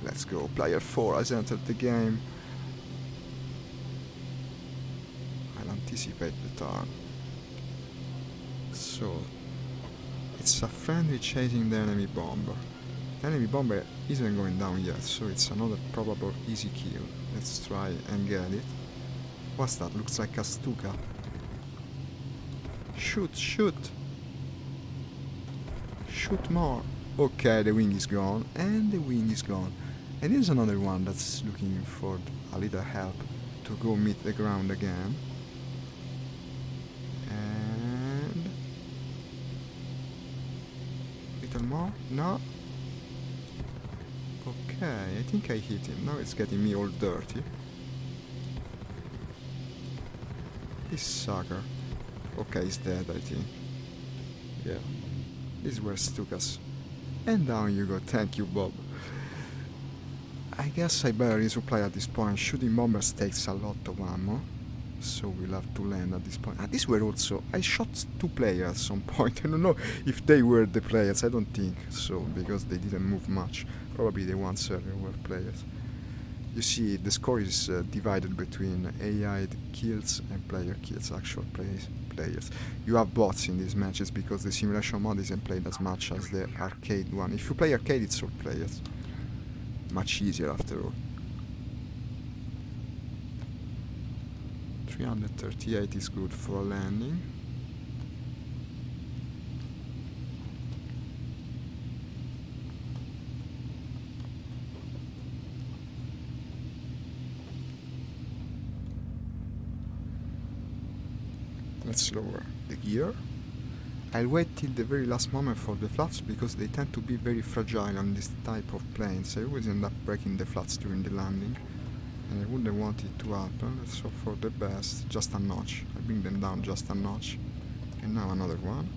Let's go. Player 4 has entered the game. I'll anticipate the turn. So, it's a friendly chasing the enemy bomber. The enemy bomber isn't going down yet, so it's another probable easy kill. Let's try and get it. What's that? Looks like a Stuka. Shoot, shoot! Shoot more! Okay, the wing is gone, and the wing is gone. And here's another one that's looking for a little help to go meet the ground again. And... little more? No? Okay, I think I hit him. Now it's getting me all dirty. This sucker. Okay, he's dead, I think. Yeah. These were Stukas. And down you go, thank you, Bob. I guess I better resupply at this point. Shooting bombers takes a lot of ammo, so we'll have to land at this point. These were also... I shot two players at some point. I don't know if they were the players, I don't think so, because they didn't move much. Probably the ones earlier were players. You see, the score is divided between AI kills and player kills, actual players. You have bots in these matches because the simulation mode isn't played as much as the arcade one. If you play arcade, it's all players. Much easier after all. 338 is good for a landing. Let's lower the gear. I'll wait till the very last moment for the flaps because they tend to be very fragile on this type of planes. I always end up breaking the flaps during the landing. And I wouldn't want it to happen. Let's hope for the best. Just a notch. I bring them down just a notch. And now another one.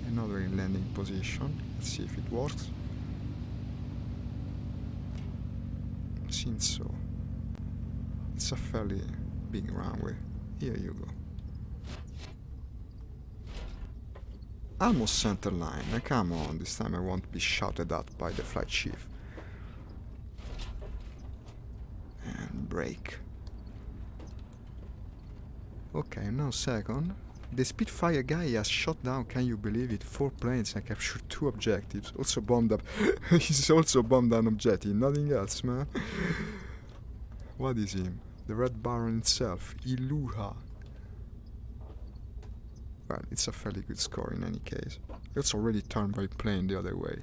Another in landing position. Let's see if it works. Seems so. It's a fairly big runway. Here you go. Almost center line. Now come on, this time I won't be shouted at by the flight chief. And brake. Okay, now second. The Spitfire guy has shot down, can you believe it, 4 planes and captured 2 objectives. Also bombed up. He's also bombed an objective, nothing else, man. What is him? The Red Baron itself, Iluha. Well, it's a fairly good score in any case. It's already turned my plane the other way.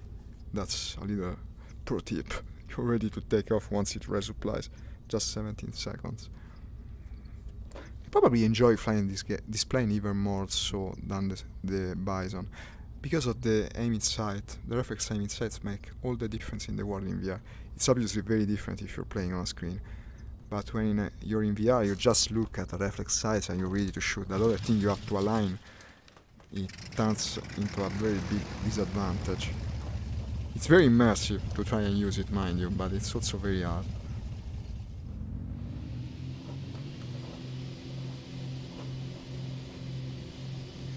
That's a little pro tip. You're ready to take off once it resupplies. Just 17 seconds. Probably enjoy flying this plane even more so than the Bison, because of the aiming sight. The reflex aiming sights make all the difference in the world in VR. It's obviously very different if you're playing on a screen, but when you're in VR, you just look at the reflex sights and you're ready to shoot. That other thing you have to align, it turns into a very big disadvantage. It's very immersive to try and use it, mind you, but it's also very hard.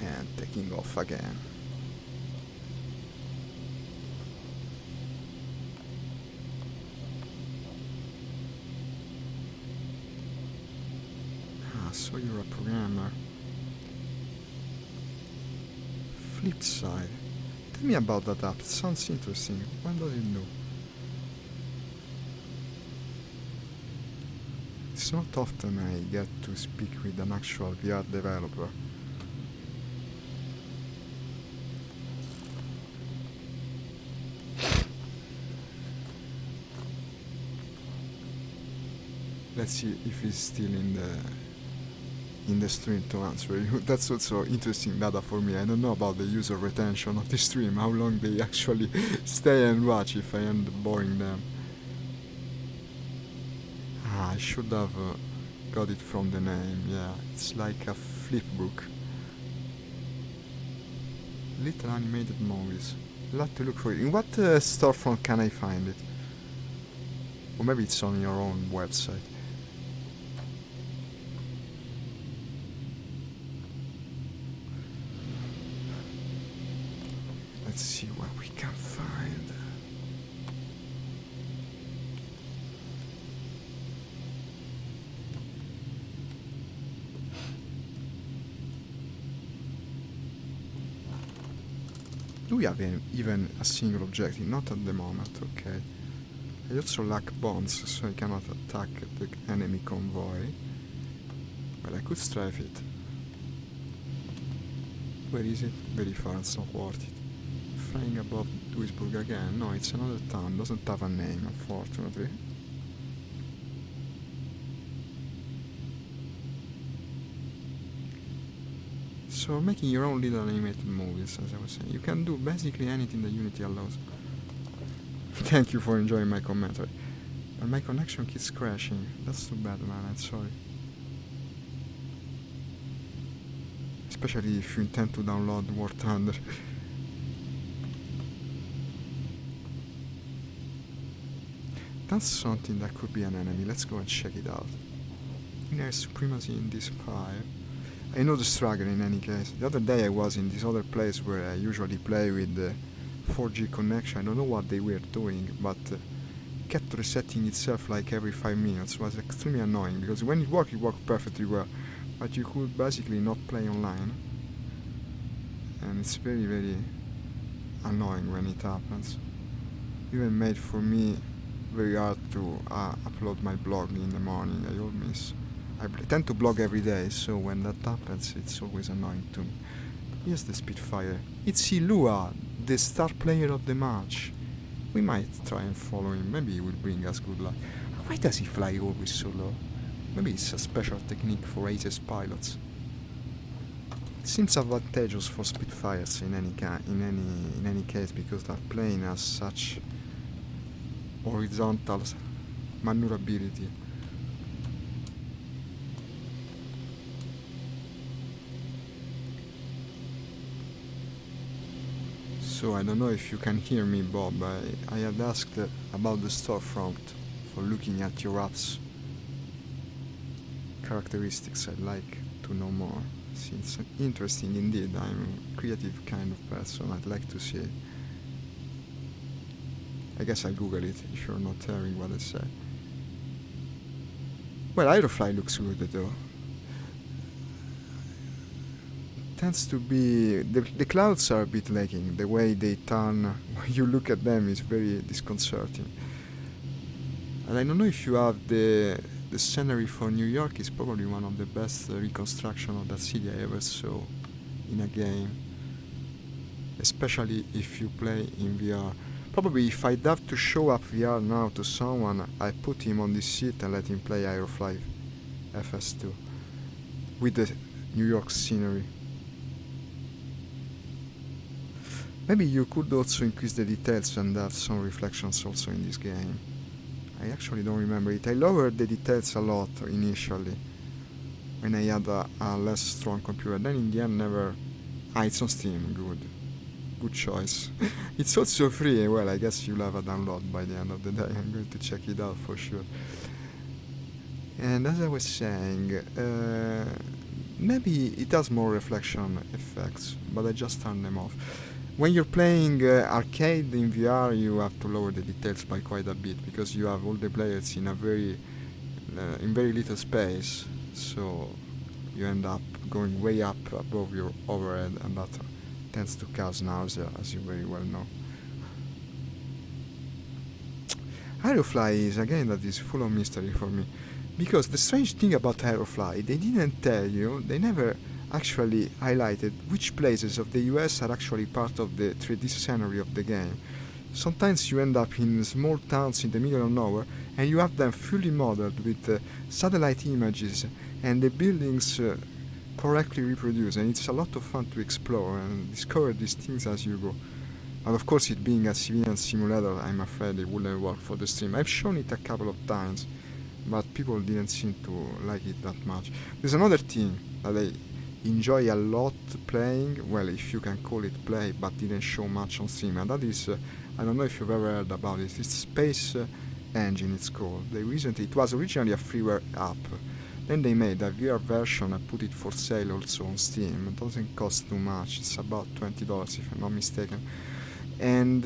And taking off again. Ah, so you're a programmer. Flip side. Tell me about that app, it sounds interesting. What does it do? It's not often I get to speak with an actual VR developer. Let's see if he's still in the stream to answer you. That's also interesting data for me. I don't know about the user retention of the stream, how long they actually stay and watch if I end up boring them. I should have got it from the name, yeah. It's like a flip book. Little animated movies. I'll have to look for it. In what storefront can I find it? Or maybe it's on your own website. Let's see what we can find. Do we have even a single objective? Not at the moment, okay. I also lack bombs, so I cannot attack the enemy convoy. Well, I could strafe it. Where is it? Very far, it's not worth it. Flying above Duisburg again. No, it's another town, doesn't have a name, unfortunately. So making your own little animated movies, as I was saying. You can do basically anything that Unity allows. Thank you for enjoying my commentary. But my connection keeps crashing. That's too bad, man, I'm sorry. Especially if you intend to download War Thunder. That's something that could be an enemy. Let's go and check it out. There's supremacy in this fire. I know the struggle in any case. The other day I was in this other place where I usually play with the 4G connection. I don't know what they were doing, but kept resetting itself like every 5 minutes. It was extremely annoying because when it worked perfectly well, but you could basically not play online. And it's very, very annoying when it happens. Even made for me very hard to upload my blog in the morning. I tend to blog every day, so when that happens, it's always annoying to me. Here's the Spitfire. It's Ilua, the star player of the match. We might try and follow him. Maybe he will bring us good luck. Why does he fly always so low? Maybe it's a special technique for aces pilots. It seems advantageous for Spitfires in any case because that plane has such horizontal maneuverability. So I don't know if you can hear me, Bob. I had asked about the storefront for looking at your app's characteristics. I'd like to know more. Since interesting indeed, I'm a creative kind of person. I'd like to see it. I guess I'll Google it if you're not hearing what I say. Well, Aerofly looks good though. Tends to be the clouds are a bit lacking. The way they turn when you look at them is very disconcerting. And I don't know if you have the scenery for New York is probably one of the best reconstruction of that city I ever saw in a game. Especially if you play in VR. Probably if I'd have to show up VR now to someone, I put him on this seat and let him play Aerofly FS2 with the New York scenery. Maybe you could also increase the details and have some reflections also in this game. I actually don't remember it. I lowered the details a lot initially when I had a less strong computer. Then in the end never... it's on Steam, good choice. It's also free. Well, I guess you'll have a download by the end of the day. I'm going to check it out for sure. And as I was saying, maybe it has more reflection effects, but I just turned them off. When you're playing arcade in VR, you have to lower the details by quite a bit because you have all the players in very little space, so you end up going way up above your overhead, and that tends to cause nausea, as you very well know. Aerofly is a game that is full of mystery for me, because the strange thing about Aerofly, they didn't tell you, they never actually highlighted which places of the US are actually part of the 3D scenery of the game. Sometimes you end up in small towns in the middle of nowhere and you have them fully modeled with satellite images and the buildings correctly reproduced, and it's a lot of fun to explore and discover these things as you go. And of course, it being a civilian simulator, I'm afraid it wouldn't work for the stream. I've shown it a couple of times, but people didn't seem to like it that much. There's another thing that I enjoy a lot playing, well, if you can call it play, but didn't show much on Steam, and that is, I don't know if you've ever heard about it, it's Space Engine it's called. It was originally a freeware app, then they made a VR version and put it for sale also on Steam. It doesn't cost too much, it's about $20 if I'm not mistaken, and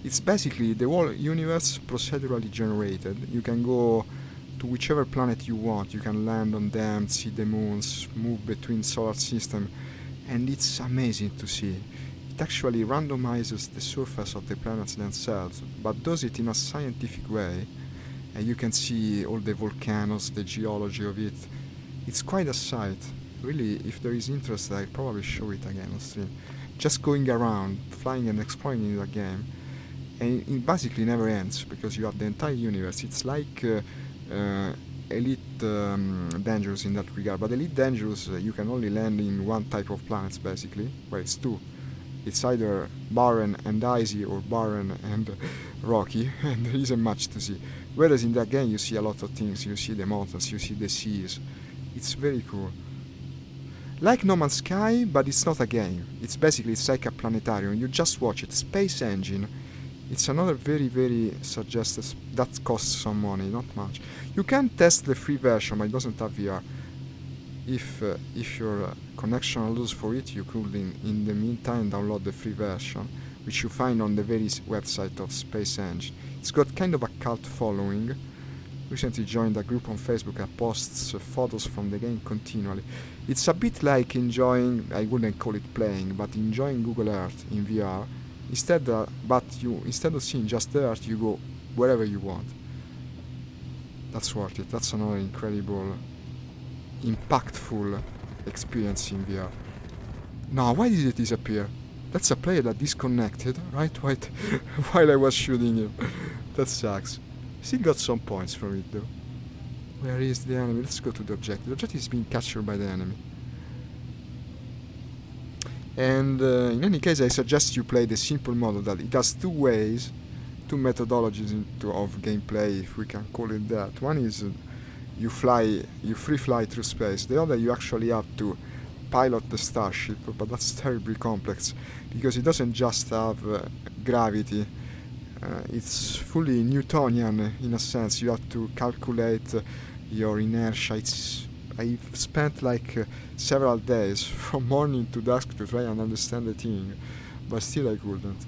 it's basically the whole universe procedurally generated. You can go to whichever planet you want, you can land on them, see the moons, move between solar system, and it's amazing to see. It actually randomizes the surface of the planets themselves, but does it in a scientific way, and you can see all the volcanoes, the geology of it. It's quite a sight. Really, if there is interest, I'll probably show it again on stream. Just going around, flying and exploring in the game, and it basically never ends, because you have the entire universe. It's like Elite Dangerous in that regard, but Elite Dangerous you can only land in one type of planets basically. Well, it's two. It's either barren and icy or barren and rocky, and there isn't much to see. Whereas in that game you see a lot of things. You see the mountains, you see the seas. It's very cool. Like No Man's Sky, but it's not a game. It's like a planetarium. You just watch it. Space Engine. It's another very suggested that costs some money, not much. You can test the free version, but it doesn't have VR. If your connection allows for it, you could in the meantime download the free version, which you find on the very website of Space Engine. It's got kind of a cult following. Recently joined a group on Facebook that posts photos from the game continually. It's a bit like enjoying, I wouldn't call it playing, but enjoying Google Earth in VR. Instead of seeing just the Earth, you go wherever you want. That's worth it. That's another incredible, impactful experience in VR. Now, why did it disappear? That's a player that disconnected right while I was shooting him. That sucks. Still got some points from it though. Where is the enemy? Let's go to the objective. The objective is being captured by the enemy. And in any case, I suggest you play the simple model. That it has two methodologies of gameplay, if we can call it that. One is you free fly through space. The other, you actually have to pilot the starship, but that's terribly complex because it doesn't just have gravity. It's fully Newtonian in a sense. You have to calculate your inertia. I've spent like several days from morning to dusk to try and understand the thing, but still I couldn't.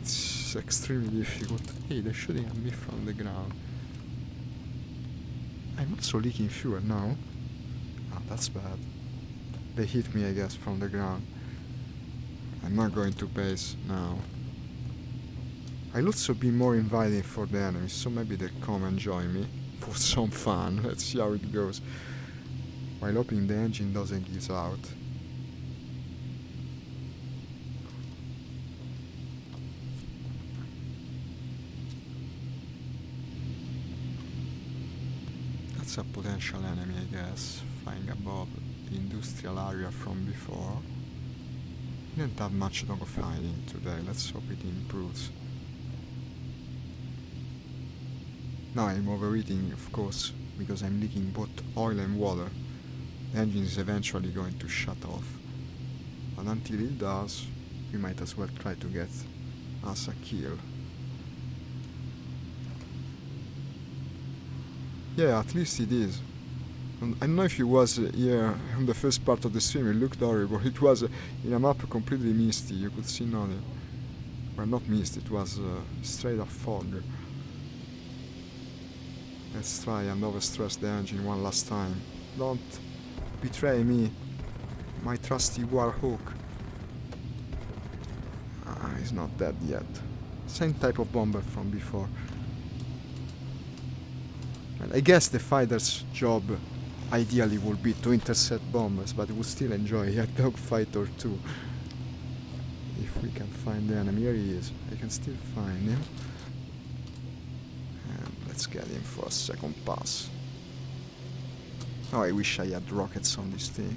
It's extremely difficult. Hey, they're shooting at me from the ground. I'm also leaking fuel now. Ah, that's bad. They hit me, I guess, from the ground. I'm not going to base now. I'll also be more inviting for the enemies, so maybe they'll come and join me for some fun. Let's see how it goes. While hoping the engine doesn't give out. That's a potential enemy, I guess, flying above the industrial area from before. Didn't have much dogfighting today, let's hope it improves. Now I'm overheating, of course, because I'm leaking both oil and water. The engine is eventually going to shut off. But until it does, we might as well try to get us a kill. Yeah, at least it is. And I don't know if it was here in the first part of the stream, it looked horrible. It was in a map completely misty, you could see nothing. Well, not misty, it was straight up fog. Let's try and overstress the engine one last time. Don't betray me, my trusty Warhawk. Ah, he's not dead yet. Same type of bomber from before. And I guess the fighter's job ideally would be to intercept bombers, but we would still enjoy a dogfight or two. If we can find the enemy, here he is. I can still find him. And let's get him for a second pass. Oh, I wish I had rockets on this thing.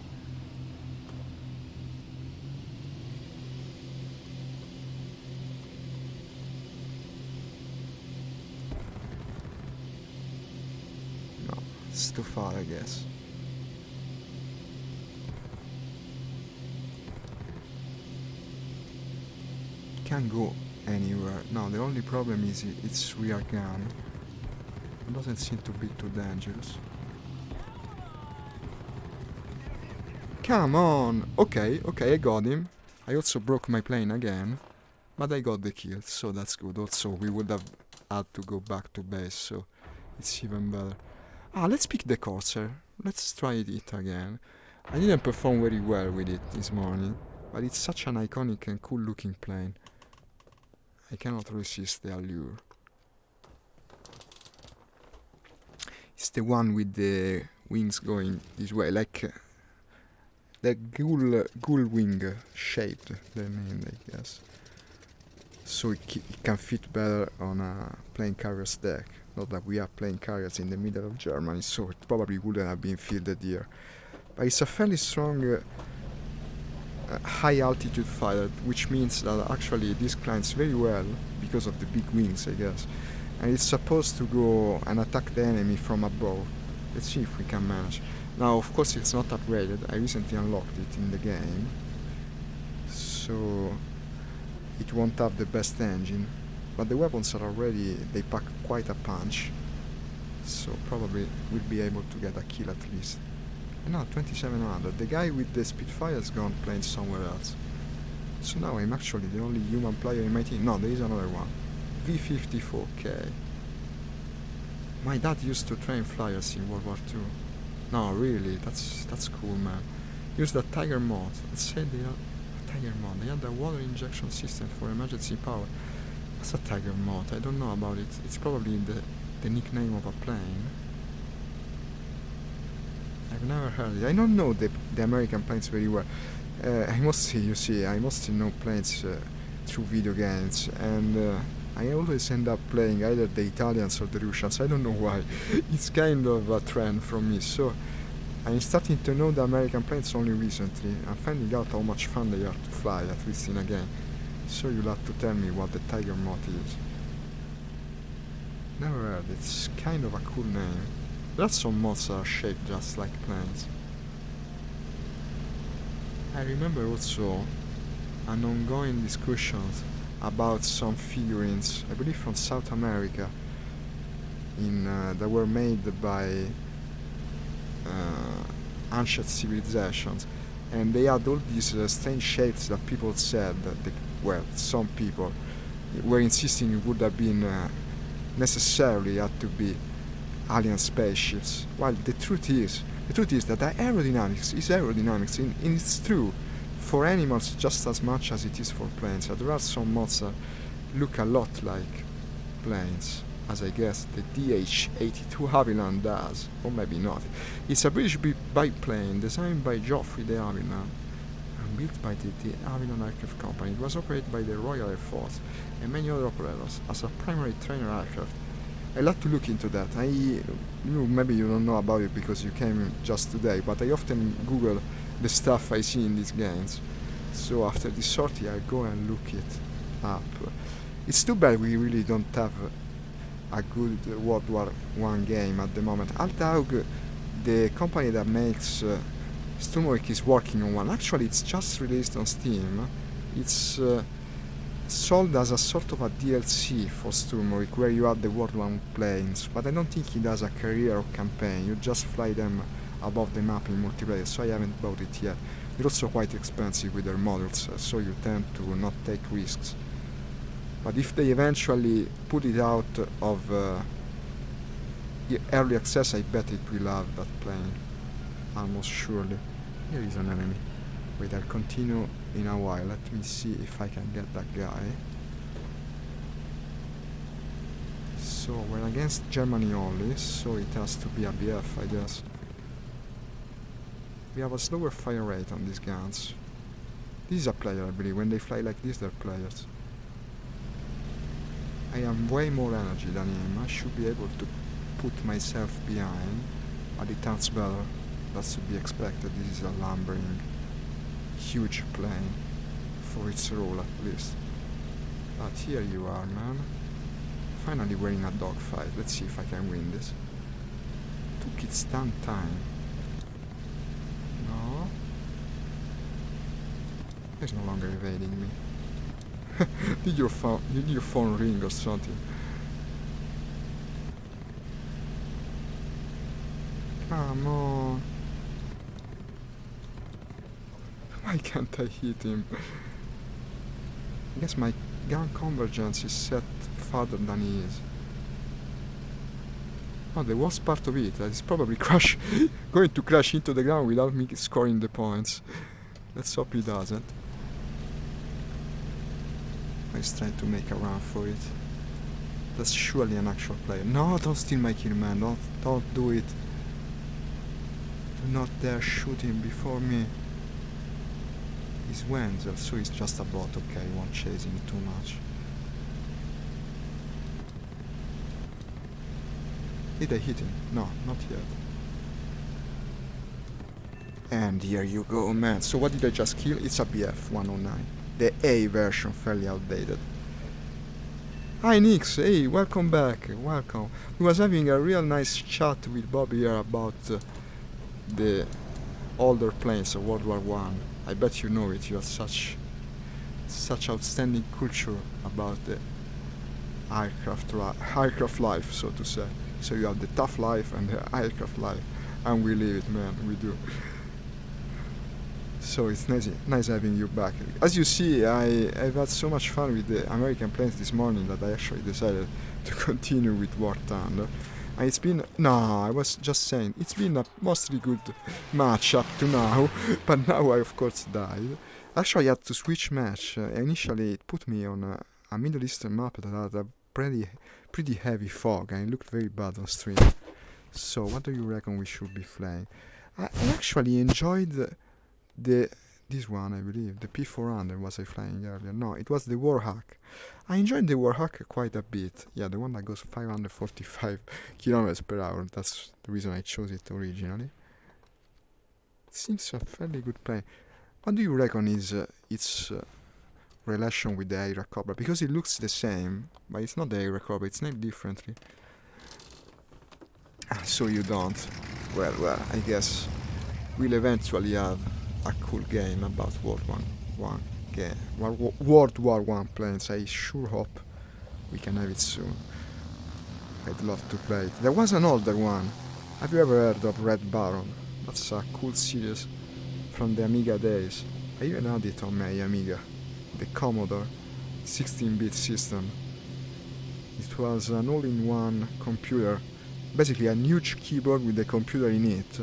No, it's too far, I guess. Can't go anywhere. No, the only problem is its rear gun. It doesn't seem to be too dangerous. Come on! Okay, I got him. I also broke my plane again, but I got the kill, so that's good. Also, we would have had to go back to base, so it's even better. Ah, let's pick the Corsair. Let's try it again. I didn't perform very well with it this morning, but it's such an iconic and cool looking plane. I cannot resist the allure. It's the one with the wings going this way, like the ghoul wing shaped, they named, I guess. So it can fit better on a plane carrier's deck. Not that we have plane carriers in the middle of Germany, so it probably wouldn't have been fielded here. But it's a fairly strong high altitude fighter, which means that actually this climbs very well because of the big wings, I guess. And it's supposed to go and attack the enemy from above. Let's see if we can manage. Now, of course, it's not upgraded. I recently unlocked it in the game, so it won't have the best engine. But the weapons are already, they pack quite a punch, so probably we'll be able to get a kill at least. And now 2700. The guy with the Spitfire's gone playing somewhere else. So now I'm actually the only human player in my team. No, there is another one. V-54K. My dad used to train flyers in World War II. No, really, that's cool, man. Use the Tiger mod. Let's say they are a Tiger mod. They had a water injection system for emergency power. What's a Tiger mod? I don't know about it. It's probably the nickname of a plane. I've never heard it. I don't know the American planes very well. I mostly know planes through video games, and I always end up playing either the Italians or the Russians. I don't know why. It's kind of a trend from me. So I'm starting to know the American planes only recently. I'm finding out how much fun they are to fly, at least in a game. So you'll have to tell me what the Tiger mod is. Never heard. It's kind of a cool name. There are some mods that are shaped just like planes. I remember also an ongoing discussions about some figurines, I believe from South America, that were made by ancient civilizations, and they had all these strange shapes that people said that well, some people were insisting it would have been necessarily had to be alien spaceships. While the truth is that the aerodynamics is aerodynamics, and it's true for animals just as much as it is for planes. There are some mods that look a lot like planes, as I guess the DH-82 Havilland does, or maybe not. It's a British biplane designed by Geoffrey de Havilland and built by the Havilland Aircraft Company. It was operated by the Royal Air Force and many other operators as a primary trainer aircraft. I like to look into that. Maybe you don't know about it because you came just today, but I often Google the stuff I see in these games. So after this sortie, I go and look it up. It's too bad we really don't have a good World War One game at the moment. Altaug, the company that makes Sturmovik, is working on one. Actually, it's just released on Steam. It's sold as a sort of a DLC for Sturmovik, where you have the World War One planes, but I don't think it has a career or campaign. You just fly them above the map in multiplayer, so I haven't bought it yet. They're also quite expensive with their models, so you tend to not take risks. But if they eventually put it out of early access, I bet it will have that plane, almost surely. Here is an enemy. Wait, I'll continue in a while. Let me see if I can get that guy. So we're against Germany only, so it has to be a BF, I guess. We have a slower fire rate on these guns. This is a player, I believe. When they fly like this, they're players. I have way more energy than him. I should be able to put myself behind, but it sounds better. That's to be expected. This is a lumbering, huge plane, for its role at least. But here you are, man. Finally we're in a dogfight. Let's see if I can win this. Took its damn time. No. He's no longer evading me. Did your phone ring or something? Come on. Why can't I hit him? I guess my gun convergence is set farther than he is. Oh, the worst part of it is probably going to crash into the ground without me scoring the points. Let's hope he doesn't. He's trying to make a run for it. That's surely an actual player. No, don't steal my kill, man. Don't do it. Do not dare shoot him before me. He's Wenzel, so he's just a bot. Okay, he won't chase him too much. Did I hit him? No, not yet. And here you go, man. So what did I just kill? It's a BF-109. The A version, fairly outdated. Hi Nix, hey, welcome back, welcome. We was having a real nice chat with Bobby here about the older planes of World War One. I bet you know it. You have such outstanding culture about the aircraft life, so to say. So you have the tough life and the aircraft life, and we live it, man. We do. So it's nice having you back. As you see, I've had so much fun with the American planes this morning that I actually decided to continue with War Thunder. And it's been... No, I was just saying, it's been a mostly good match up to now, but now I of course died. Actually I had to switch match. Initially it put me on a Middle Eastern map that had a pretty heavy fog, and it looked very bad on stream. So what do you reckon we should be flying? I actually enjoyed this one, I believe. The P400 was I flying earlier? No, it was the Warhawk. I enjoyed the Warhawk quite a bit. Yeah, the one that goes 545 kilometers per hour. That's the reason I chose it originally. It seems a fairly good plane. What do you reckon is its relation with the Aira Cobra? Because it looks the same, but it's not the Aira Cobra. It's named differently. So you don't. Well, I guess we'll eventually have a cool game about One game, World War One planes. I sure hope we can have it soon. I'd love to play it. There was an older one. Have you ever heard of Red Baron? That's a cool series from the Amiga days. I even had it on my Amiga, the Commodore 16-bit system. It was an all-in-one computer, basically a huge keyboard with a computer in it,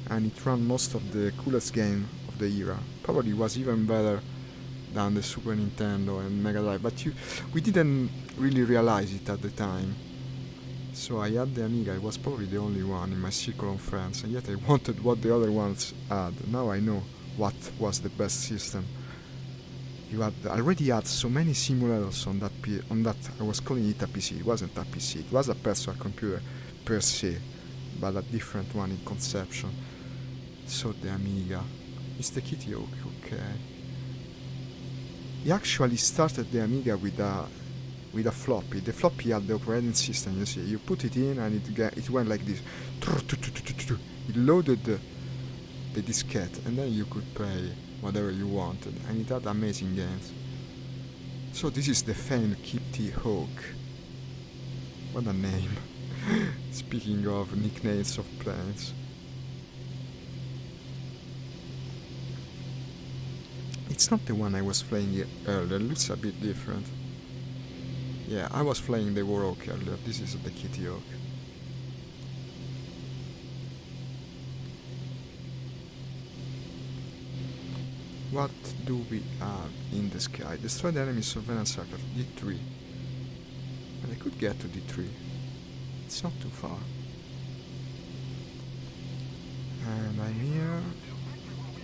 and it ran most of the coolest game of the era. Probably was even better than the Super Nintendo and Mega Drive, but we didn't really realize it at the time. So I had the Amiga. I was probably the only one in my circle of friends, and yet I wanted what the other ones had. Now I know what was the best system. You had already had so many simulators on that I was calling it a PC. It wasn't a PC. It was a personal computer per se, but a different one in conception. So the Amiga. It's the Kitty Hawk, okay. He actually started the Amiga with a floppy. The floppy had the operating system, you see. You put it in and it went like this. It loaded the diskette, and then you could play whatever you wanted, and it had amazing games. So this is the famed Kitty Hawk. What a name. Speaking of nicknames of planes. It's not the one I was playing earlier, it looks a bit different. Yeah, I was playing the Warhawk earlier, this is the Kitty Hawk. What do we have in the sky? Destroy the enemy surveillance aircraft, D3. And I could get to D3. It's not too far. And I'm here.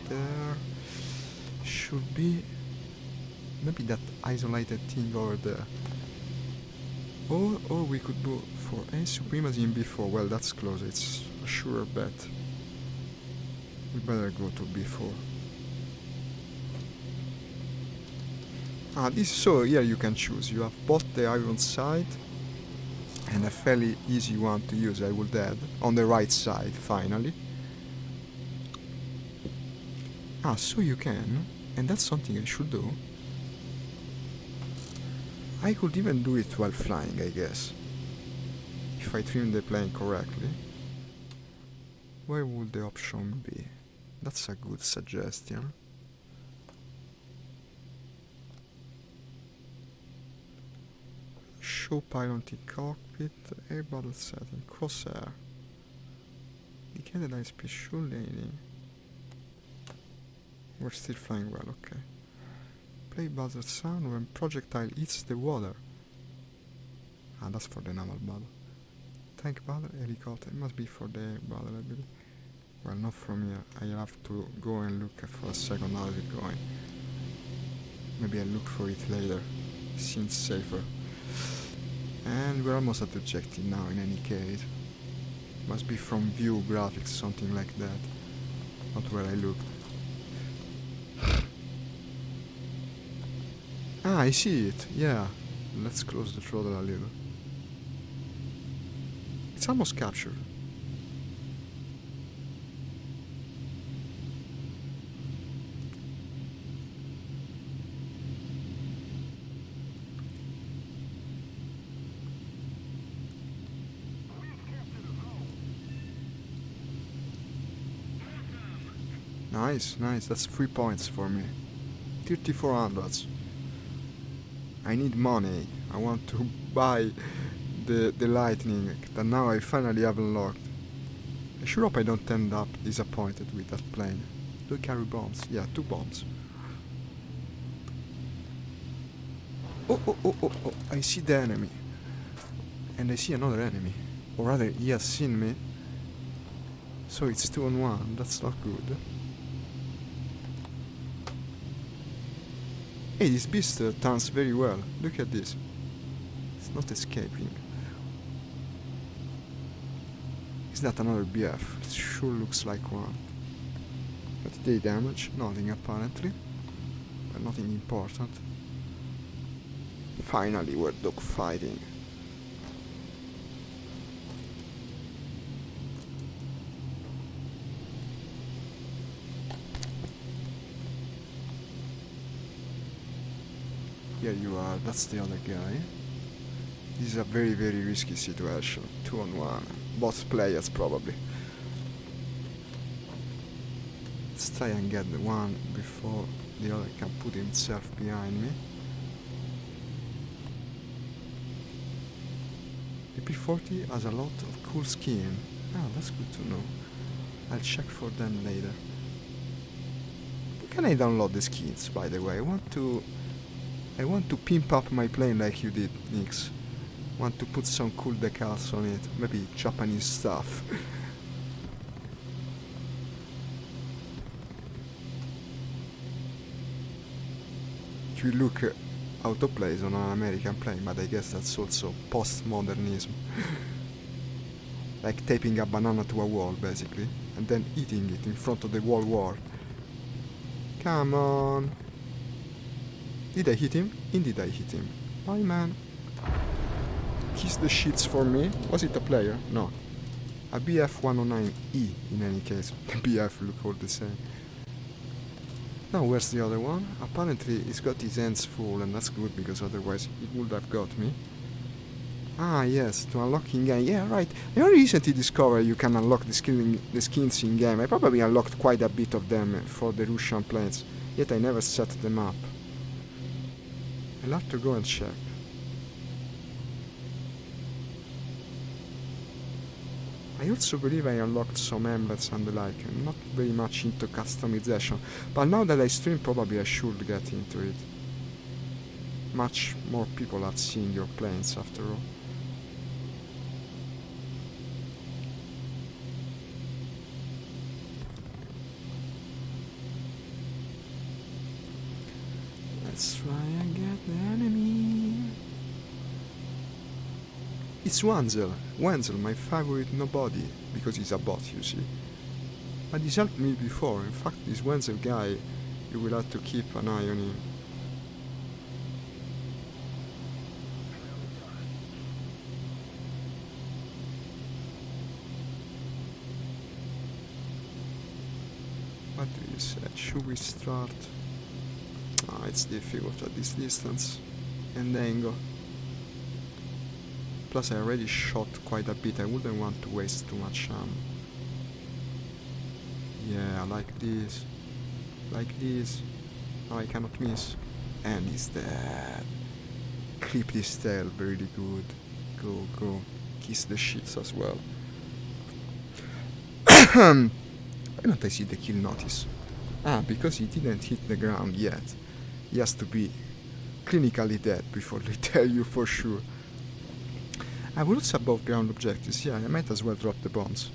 There should be maybe that isolated thing over there. Or we could go for A supremacy in B4. Well, that's close. It's a sure bet. We better go to B4. So here you can choose. You have both the iron side and a fairly easy one to use, I would add, on the right side, finally. So you can, and that's something I should do. I could even do it while flying, I guess, if I trim the plane correctly. Where would the option be? That's a good suggestion. Show piloting cockpit, air battle setting, crosshair. Indicated high speed shoe laning. We're still flying well, okay. Play buzzer sound when projectile hits the water. That's for the naval battle. Tank battle, helicopter. It must be for the air battle, I believe. Well, not from here. I have to go and look for a second how is it going. Maybe I'll look for it later. Seems safer. And we're almost at the objective now in any case. Must be from view graphics, something like that. Not where I looked. I see it, yeah. Let's close the throttle a little. It's almost captured. Nice, that's 3 points for me. 3400. I need money. I want to buy the lightning that now I finally have unlocked. I sure hope I don't end up disappointed with that plane. Do I carry bombs? Yeah, 2 bombs. Oh, I see the enemy. And I see another enemy. Or rather, he has seen me. So it's 2 on 1, that's not good. Hey, this beast turns very well. Look at this. It's not escaping. Is that another BF? It sure looks like one. But did they damage? Nothing apparently. But nothing important. Finally we're dogfighting. Here you are, that's the other guy. This is a very, very risky situation. 2-on-1. Both players, probably. Let's try and get the one before the other can put himself behind me. The P40 has a lot of cool skin. Ah, that's good to know. I'll check for them later. Where can I download the skins, by the way? I want to pimp up my plane like you did, Nix. Want to put some cool decals on it, maybe Japanese stuff. It will look out of place on an American plane, but I guess that's also postmodernism. Like taping a banana to a wall, basically, and then eating it in front of the wall. Come on. Did I hit him? Indeed I hit him. Bye, man. Kiss the shits for me. Was it a player? No. A BF-109E in any case. The BF look all the same. Now where's the other one? Apparently he's got his hands full, and that's good because otherwise he would have got me. Ah yes, to unlock in-game. Yeah, right. I only recently discovered you can unlock the skins in-game. I probably unlocked quite a bit of them for the Russian planes, yet I never set them up. I'll have to go and check. I also believe I unlocked some emblems and the like. I'm not very much into customization, but now that I stream probably I should get into it. Much more people have seen your planes after all. Let's try and get the enemy. It's Wenzel, my favorite nobody, because he's a bot, you see. But he's helped me before. In fact, this Wenzel guy, you will have to keep an eye on him. What do you say? Should we start? Ah, it's difficult at this distance and angle. Plus I already shot quite a bit, I wouldn't want to waste too much ammo. Yeah, like this. Like this. Oh, I cannot miss. And he's dead. Clip this tail, really good. Go. Kiss the shits as well. Why don't I see the kill notice? Ah, because he didn't hit the ground yet. He has to be clinically dead before they tell you for sure. I will also above ground objectives, yeah, I might as well drop the bombs.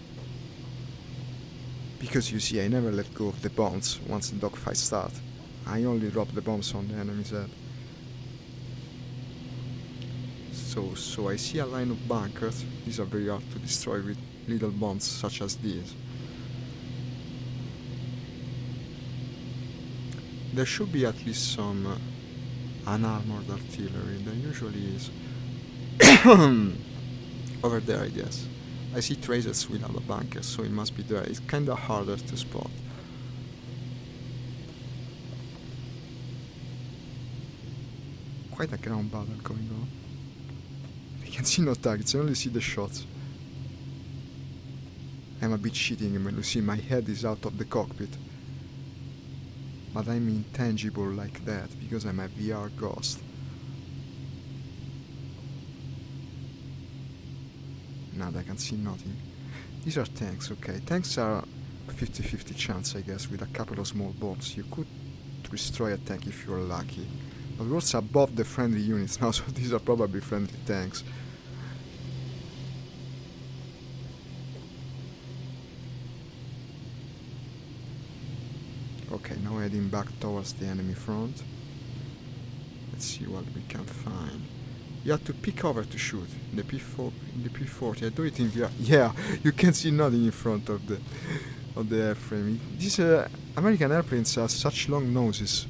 Because you see, I never let go of the bombs once the dogfight starts. I only drop the bombs on the enemy's head. So I see a line of bunkers. These are very hard to destroy with little bombs such as these. There should be at least some unarmored artillery, there usually is. Over there, I guess. I see tracers without a bunker, so it must be there. It's kinda harder to spot. Quite a ground battle going on. I can see no targets, I only see the shots. I'm a bit cheating, you see, my head is out of the cockpit. But I'm intangible like that, because I'm a VR ghost. Now I can see nothing. These are tanks, okay. Tanks are 50-50 chance, I guess, with a couple of small bombs. You could destroy a tank if you're lucky. But we're also above the friendly units now, so these are probably friendly tanks. Okay, now heading back towards the enemy front. Let's see what we can find. You have to peek cover to shoot. In the P40, I do it in VR. Yeah, you can see nothing in front of the airframe. These American airplanes have such long noses.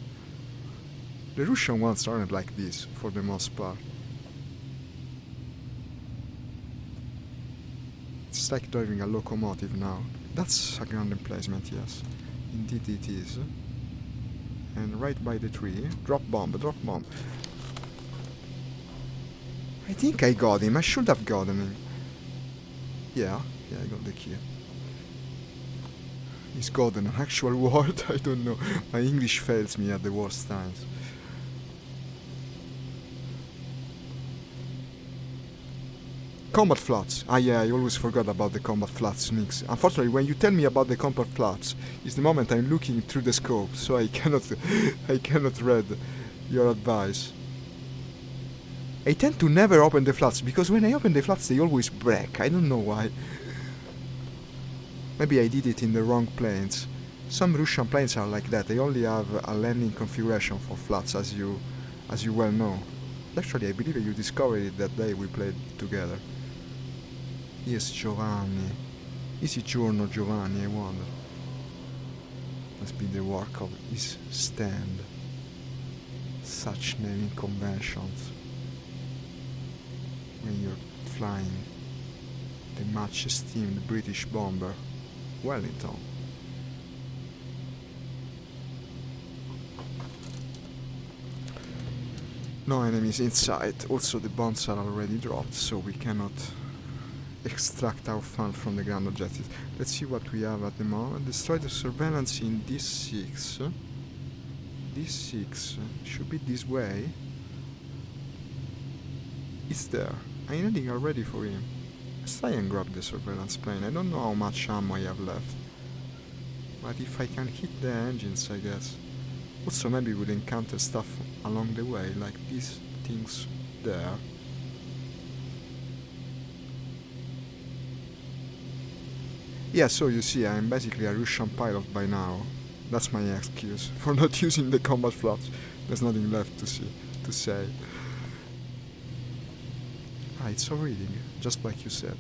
The Russian ones aren't like this, for the most part. It's like driving a locomotive now. That's a ground emplacement, yes. Indeed it is. And right by the tree. Drop bomb. I think I got him. I should have gotten him. Yeah, I got the key. Is God an actual word? I don't know. My English fails me at the worst times. Combat flats. Ah yeah, I always forgot about the combat flats mix. Unfortunately, when you tell me about the combat flats, is the moment I'm looking through the scope, so I cannot read your advice. I tend to never open the flats, because when I open the flats they always break. I don't know why. Maybe I did it in the wrong planes. Some Russian planes are like that. They only have a landing configuration for flats, as you well know. Actually, I believe you discovered it that day we played together. Yes, Giovanni. Is it Giorno Giovanni, I wonder? Must be the work of his stand. Such naming conventions. When you're flying the much esteemed British bomber Wellington. No enemies in sight. Also the bombs are already dropped, so we cannot extract our fun from the ground objectives. Let's see what we have at the moment. Destroy the surveillance in D6. D6 should be this way. It's there. I'm heading already for him. Let's try and grab the surveillance plane. I don't know how much ammo I have left. But if I can hit the engines, I guess. Also maybe we'll encounter stuff along the way, like these things there. Yeah, so you see, I'm basically a Russian pilot by now. That's my excuse for not using the combat flaps. There's nothing left to say. Ah, it's overreading, just like you said.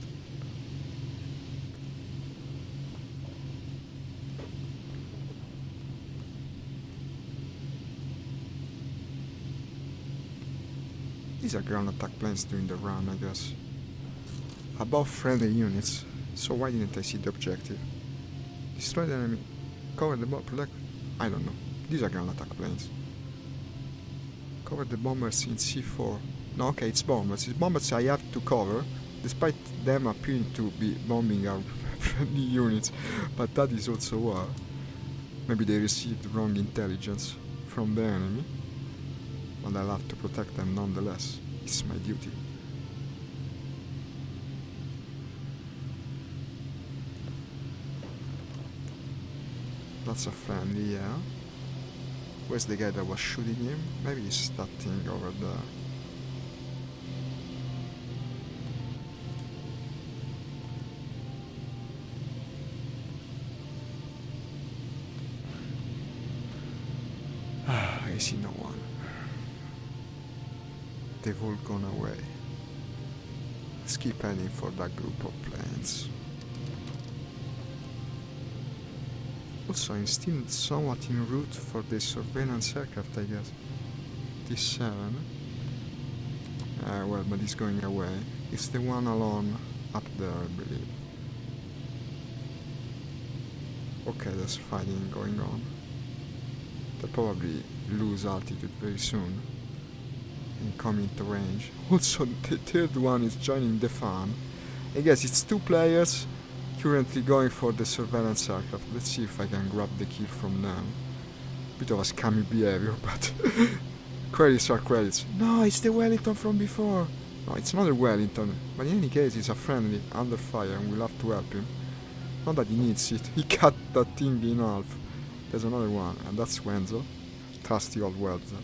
These are ground attack planes doing the run, I guess. Above friendly units. So why didn't I see the objective? Destroy the enemy. Cover the bomb. Protect. I don't know. These are ground attack planes. Cover the bombers in C4. No, okay, it's bombers. It's bombers I have to cover, despite them appearing to be bombing our friendly units. But that is also war. Maybe they received wrong intelligence from the enemy. But I'll have to protect them nonetheless. It's my duty. That's a friendly, yeah. Where's the guy that was shooting him? Maybe it's that thing over there. I see no one. They've all gone away. Let's keep heading for that group of planes. Also, I'm still somewhat en route for the surveillance aircraft, I guess. T7. Well, but it's going away. It's the one alone up there, I believe. Okay, there's fighting going on. They'll probably lose altitude very soon and come into range. Also, the third one is joining the fun. I guess it's two players currently going for the surveillance aircraft. Let's see if I can grab the kill from them. Bit of a scammy behavior, but credits are credits. No, it's the Wellington from before. No, it's not a Wellington, but in any case it's a friendly under fire and we'll have to help him. Not that he needs it, he cut that thing in half. There's another one, and that's Wenzel. Trusty old Wenzel.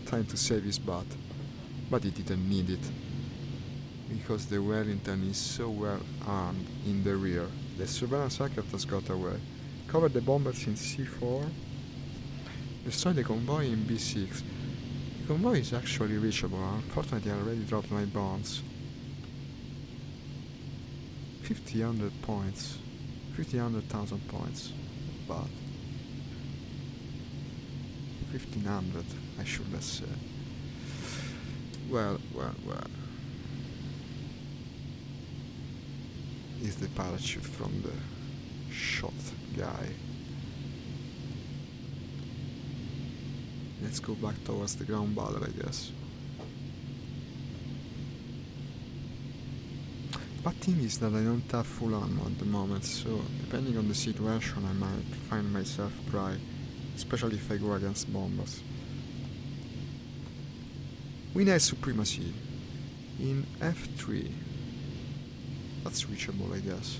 Trying to save his butt. But he didn't need it. Because the Wellington is so well armed in the rear. The surveillance aircraft has got away. Cover the bombers in C4. Destroy the convoy in B6. The convoy is actually reachable. Unfortunately, I already dropped my bombs. 500 points. 500,000 points. Not bad. 1500, I should have said. Well. Is the parachute from the shot guy. Let's go back towards the ground battle, I guess. But thing is that I don't have full ammo at the moment, so depending on the situation I might find myself dry, especially if I go against bombers. Win Air Supremacy in F3. That's reachable, I guess.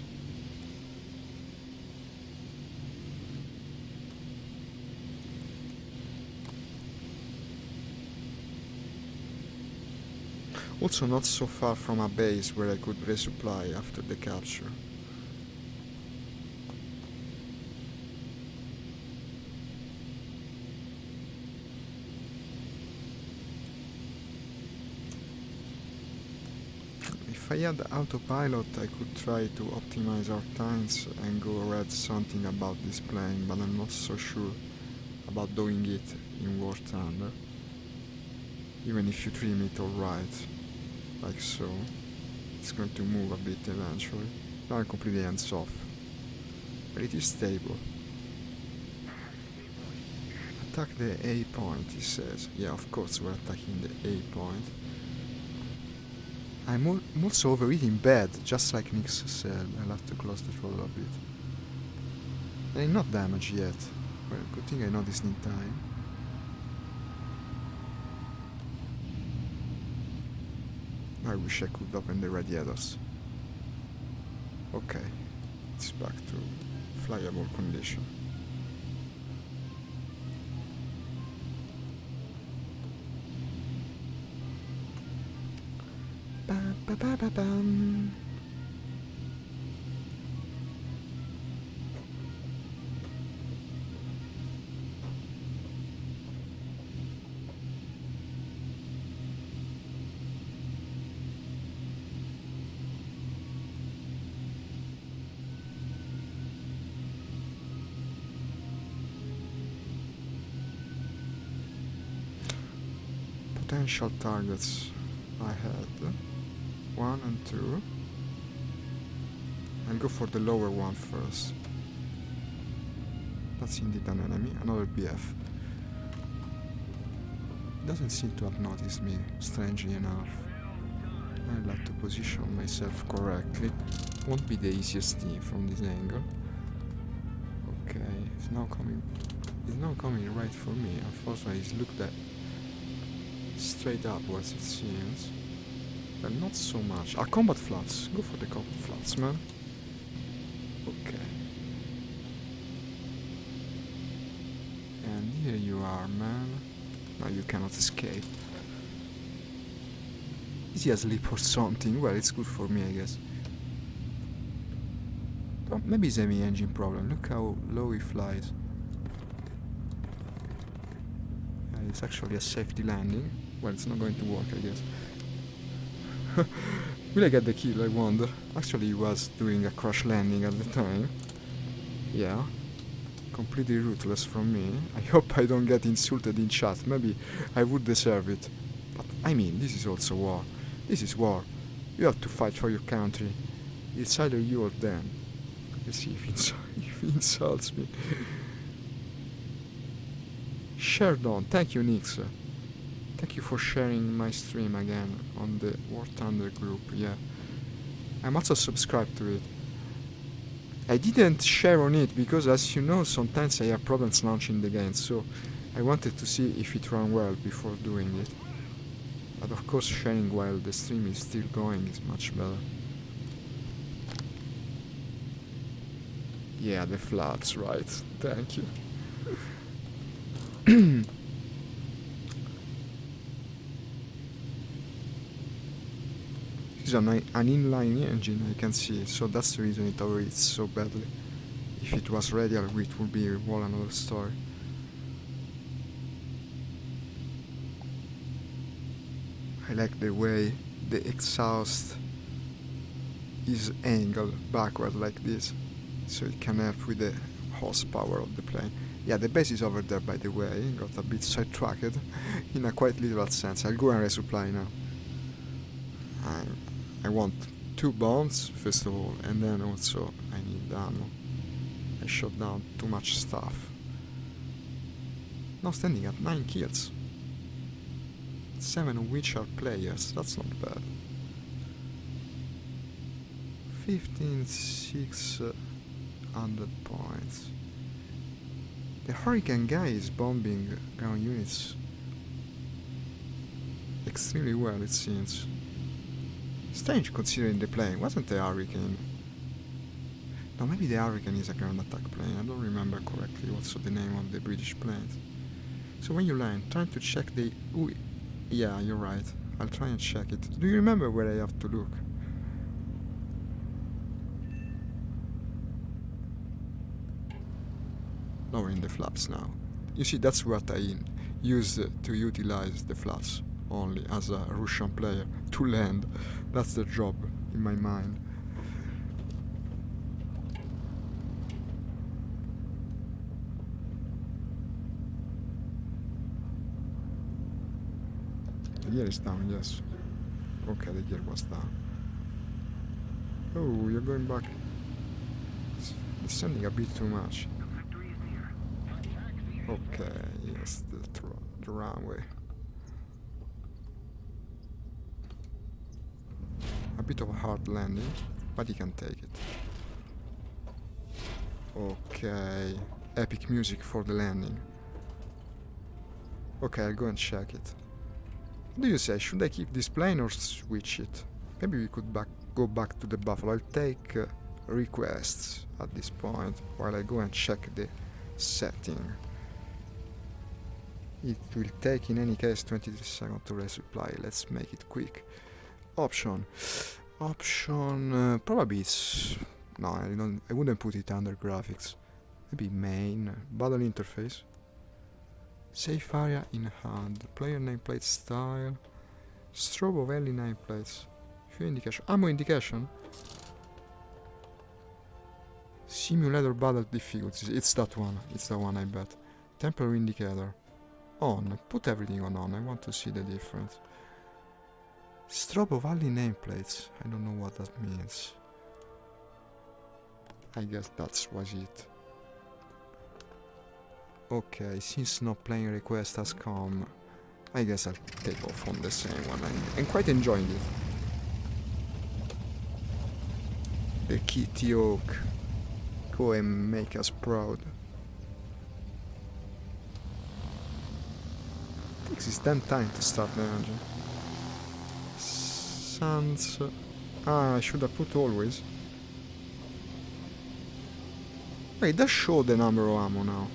Also not so far from a base where I could resupply after the capture. If I had autopilot I could try to optimize our times and go read something about this plane, but I'm not so sure about doing it in War Thunder. Even if you trim it alright, like so, it's going to move a bit eventually. Not completely hands off, but it is stable. Attack the A point, he says. Yeah, of course we're attacking the A point. I'm also overeating bad, just like Nix said. I'll have to close the throttle a bit. I'm not damaged yet. Well, good thing I noticed in time. I wish I could open the radiators. Okay, it's back to flyable condition. Bam, ba, ba, ba, bam. Potential targets I had. 1 and 2. I'll go for the lower one first. That's indeed an enemy, another BF. He doesn't seem to have noticed me, strangely enough. I'll have to position myself correctly. Won't be the easiest thing from this angle. Okay, it's now coming right for me. Unfortunately, he's looked at straight upwards, it seems. But not so much. Combat flats. Go for the combat flats, man. Okay. And here you are, man. Now you cannot escape. Is he asleep or something? Well, it's good for me, I guess. Oh, maybe it's a engine problem. Look how low he flies. It's actually a safety landing. Well, it's not going to work, I guess. Will I get the kill? I wonder. Actually, he was doing a crash landing at the time. Yeah. Completely ruthless from me. I hope I don't get insulted in chat. Maybe I would deserve it. But, I mean, this is also war. This is war. You have to fight for your country. It's either you or them. Let's see if he insults me. Sherdon, thank you, Nix. Thank you for sharing my stream again on the War Thunder group, yeah. I'm also subscribed to it. I didn't share on it because, as you know, sometimes I have problems launching the game, so I wanted to see if it ran well before doing it. But of course, sharing while the stream is still going is much better. Yeah, the flats, right. Thank you. It's an inline engine, I can see, so that's the reason it overheats so badly. If it was radial, it would be a whole another story. I like the way the exhaust is angled backward like this, so it can help with the horsepower of the plane. Yeah, the base is over there, by the way. Got a bit sidetracked in a quite literal sense. I'll go and resupply now. I want 2 bombs, first of all, and then also I need ammo. I shot down too much stuff. Now standing at 9 kills. 7 of which are players, that's not bad. 15,600 points. The Hurricane guy is bombing ground units extremely well, it seems. Strange considering the plane. Wasn't the Hurricane? No, maybe the Hurricane is a ground attack plane. I don't remember correctly what's the name of the British planes. So when you land, try to check the... Ooh, yeah, you're right. I'll try and check it. Do you remember where I have to look? Lowering the flaps now. You see, that's what I use to utilize the flaps only as a Russian player to land. That's the job in my mind. The gear is down, yes. Okay, the gear was down. Oh, you're going back. It's descending a bit too much. Okay, yes, the runway. A bit of a hard landing, but he can take it. Okay, epic music for the landing. Okay, I'll go and check it. What do you say? Should I keep this plane or switch it? Maybe we could go back to the Buffalo. I'll take requests at this point while I go and check the setting. It will take in any case 23 seconds to resupply. Let's make it quick. Option, probably it's... No, I wouldn't put it under graphics. Maybe main, battle interface. Safe area in hand, player nameplate style, strobe of early nameplates, few indication, ammo indication, simulator battle difficulties, it's the one I bet. Temporary indicator, on, put everything on, I want to see the difference. Strobe of early nameplates, I don't know what that means. I guess that was it. Okay, since no playing request has come, I guess I'll take off on the same one. I'm quite enjoying it. The Kitty Oak. Go and make us proud. Takes its damn time to start the engine. Sans... I should have put always. Wait, it does show the number of ammo now.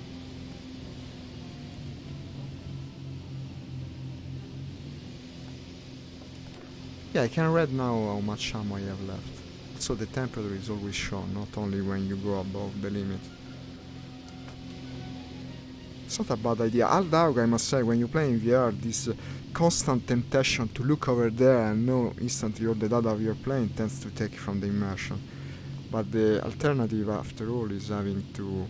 Yeah, I can read now how much ammo I have left. So the temperature is always shown, not only when you go above the limit. It's not a bad idea. Dog, I must say, when you play in VR, this constant temptation to look over there and know instantly all the data of your plane tends to take from the immersion. But the alternative, after all, is having to...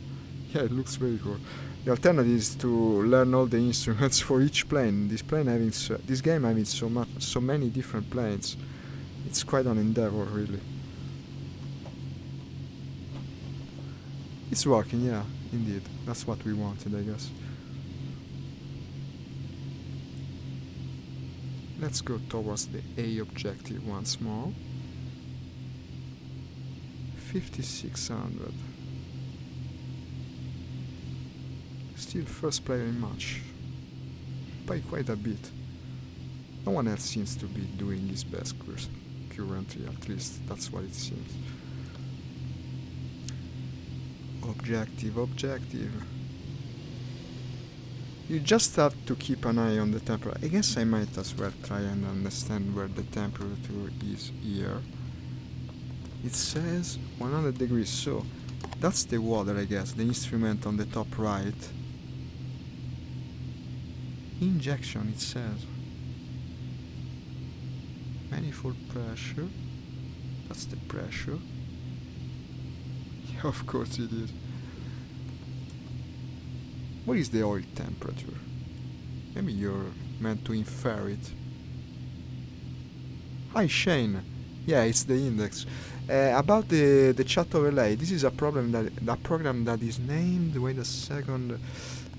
Yeah, it looks very cool. The alternative is to learn all the instruments for each plane. This game having so many different planes. It's quite an endeavor, really. It's working, yeah, indeed. That's what we wanted, I guess. Let's go towards the A objective once more. 5,600. Still first player in match. By quite a bit. No one else seems to be doing his best currently, at least that's what it seems. Objective. You just have to keep an eye on the temperature. I guess I might as well try and understand where the temperature is here. It says 100 degrees, so that's the water, I guess, the instrument on the top right. Injection, it says. Manifold pressure. That's the pressure. Yeah, of course it is. What is the oil temperature? Maybe you're meant to infer it. Hi Shane. Yeah, it's the index. About the chat overlay, this is a program that is named. Wait a second.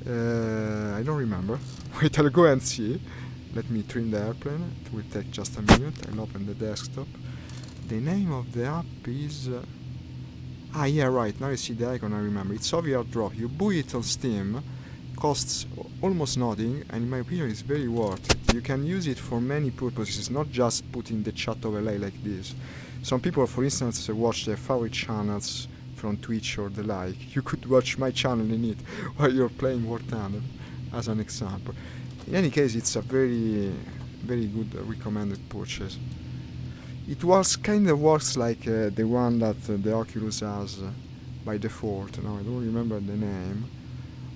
I don't remember. Wait, I'll go and see. Let me trim the airplane. It will take just a minute. I'll open the desktop. The name of the app is... ah, yeah, right, now I see the icon, I remember. It's OVR Drop. You buy it on Steam, costs almost nothing, and in my opinion it's very worth it. You can use it for many purposes, not just putting the chat overlay like this. Some people, for instance, watch their favorite channels from Twitch or the like. You could watch my channel in it while you're playing War Thunder, as an example. In any case, it's a very, very good recommended purchase. It was kind of works like the one that the Oculus has by default. Now I don't remember the name.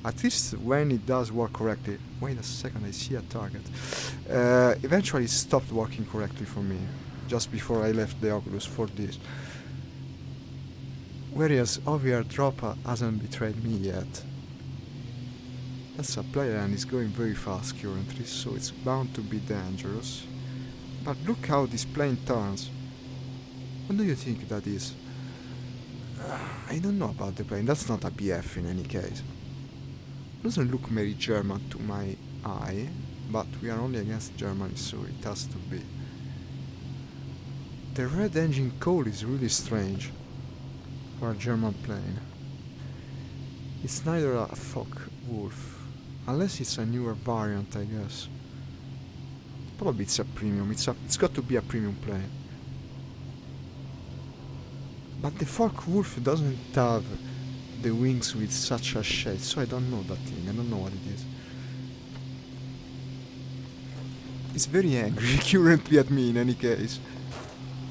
At least when it does work correctly. Wait a second, I see a target. Eventually it stopped working correctly for me, just before I left the Oculus for this. Whereas OVR Drop hasn't betrayed me yet. That's a player and is going very fast currently, so it's bound to be dangerous. But look how this plane turns. What do you think that is? I don't know about the plane, that's not a BF in any case. Doesn't look very German to my eye, but we are only against Germany, so it has to be. The red engine call is really strange for a German plane. It's neither a Focke-Wulf, unless it's a newer variant, I guess. Probably it's a premium, it's got to be a premium plane. But the Focke-Wulf doesn't have the wings with such a shade, so I don't know that thing, I don't know what it is. It's very angry currently at me in any case.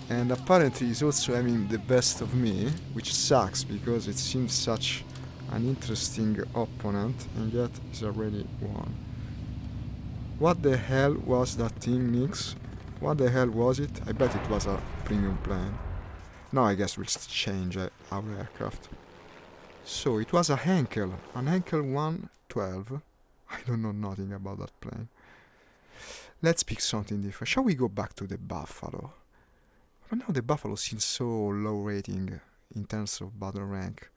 And apparently he's also having the best of me, which sucks because it seems such an interesting opponent, and yet he's already won. What the hell was that thing, Nix? What the hell was it? I bet it was a premium plane. Now I guess we'll change our aircraft. So it was a Henkel, an Henkel 112. I don't know nothing about that plane. Let's pick something different. Shall we go back to the Buffalo? But now the Buffalo seems so low rating in terms of battle rank.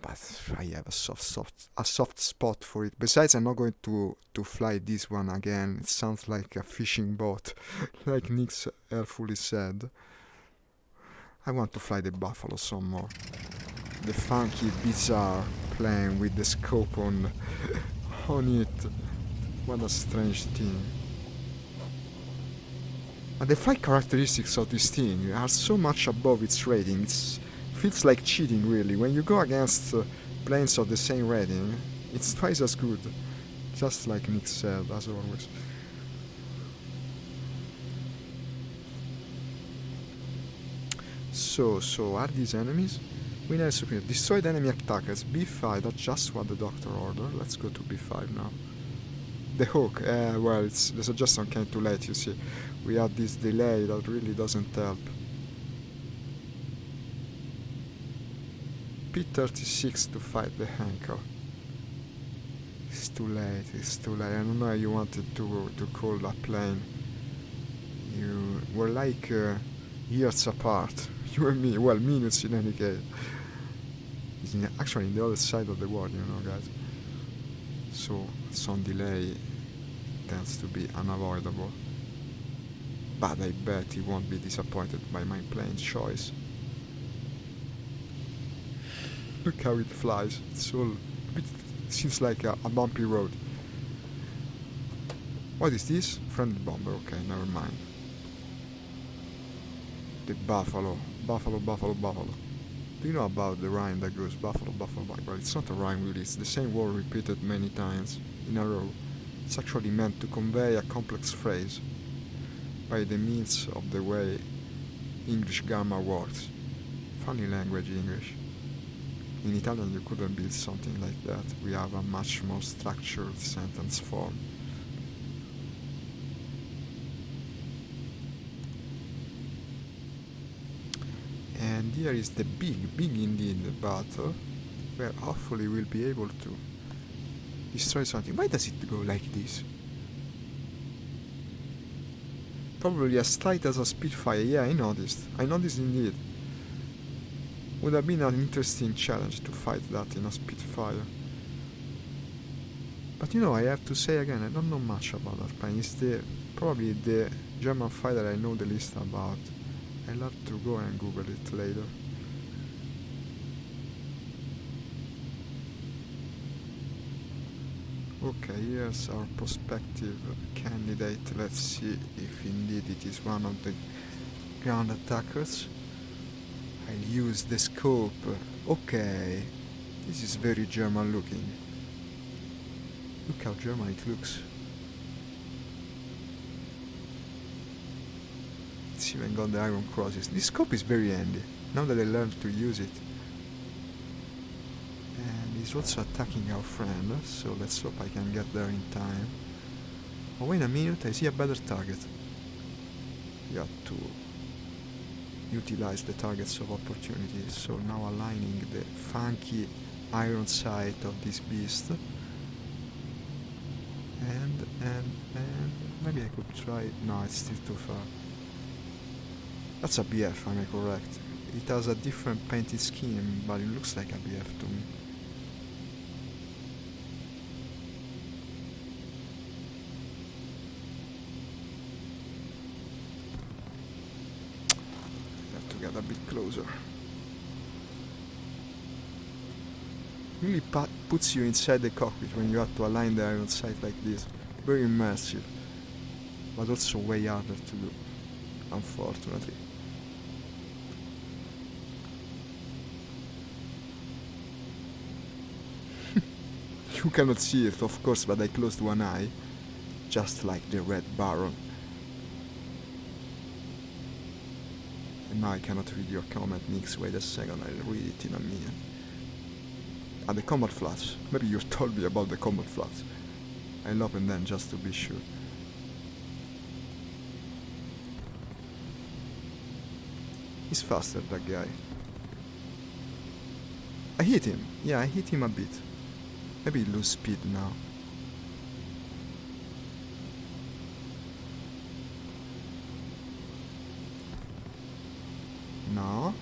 But I have a soft spot for it. Besides, I'm not going to fly this one again. It sounds like a fishing boat, like Nick's helpfully said. I want to fly the Buffalo some more. The funky, bizarre plane with the scope on it. What a strange thing. But the flight characteristics of this thing are so much above its rating. It feels like cheating, really. When you go against planes of the same rating, it's twice as good. Just like Nick said, as always. So are these enemies? Winner superior. Destroyed enemy attackers. B5, that's just what the doctor ordered. Let's go to B5 now. The hook, well, the suggestion came too late, you see. We had this delay that really doesn't help. P-36 to fight the Henkel. It's too late, I don't know how you wanted to call that plane. You were like years apart, you and me, well, minutes in any case. It's actually in the other side of the world, you know, guys. So, some delay tends to be unavoidable. But I bet he won't be disappointed by my plane choice. Look how it flies. It's all it seems like a bumpy road. What is this? Friendly bomber. Okay, never mind. The Buffalo. Do you know about the rhyme that goes Buffalo, Buffalo, Buffalo? Well, it's not a rhyme really, it's the same word repeated many times in a row. It's actually meant to convey a complex phrase by the means of the way English grammar works. Funny language, English. In Italian you couldn't build something like that. We have a much more structured sentence form. And here is the big indeed battle, where hopefully we'll be able to destroy something. Why does it go like this? Probably as tight as a Spitfire. Yeah, I noticed indeed. Would have been an interesting challenge to fight that in a Spitfire. But you know, I have to say again, I don't know much about that plane. It's probably the German fighter I know the least about. I'll have to go and Google it later. Okay, here's our prospective candidate. Let's see if indeed it is one of the ground attackers. I'll use the scope. Okay, this is very German looking. Look how German it looks. It's even got the iron crosses. This scope is very handy, now that I learned to use it. And he's also attacking our friend, so let's hope I can get there in time. Oh, wait a minute, I see a better target. You have to utilize the targets of opportunity, so now aligning the funky iron sight of this beast. And maybe I could try. No, it's still too far. That's a BF, am I correct? It has a different painted scheme, but it looks like a BF to me. I have to get a bit closer. Really puts you inside the cockpit when you have to align the iron sight like this. Very immersive, but also way harder to do, unfortunately. You cannot see it, of course, but I closed one eye, just like the Red Baron. And now I cannot read your comment, Nix. Wait a second, I'll read it in a minute. Ah, the combat flats. Maybe you told me about the combat flats. I'll open them just to be sure. He's faster, that guy. I hit him. Yeah, I hit him a bit. Maybe lose speed now. No.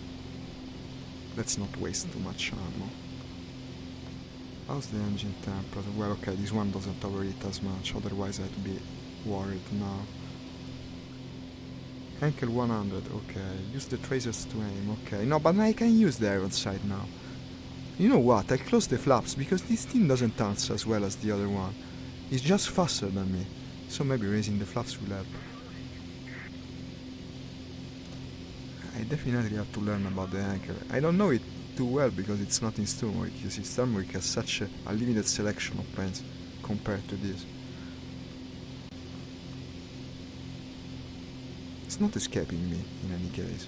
Let's not waste too much ammo. How's the engine temperature? Well, okay, this one doesn't overheat as much, otherwise I'd be worried now. Henkel 100, okay. Use the tracers to aim, okay. No, but I can use the iron sight now. You know what? I closed the flaps because this thing doesn't dance as well as the other one. It's just faster than me. So maybe raising the flaps will help. I definitely have to learn about the anchor. I don't know it too well because it's not in Stormwick. You see, Stormwick has such a limited selection of paints compared to this. It's not escaping me in any case.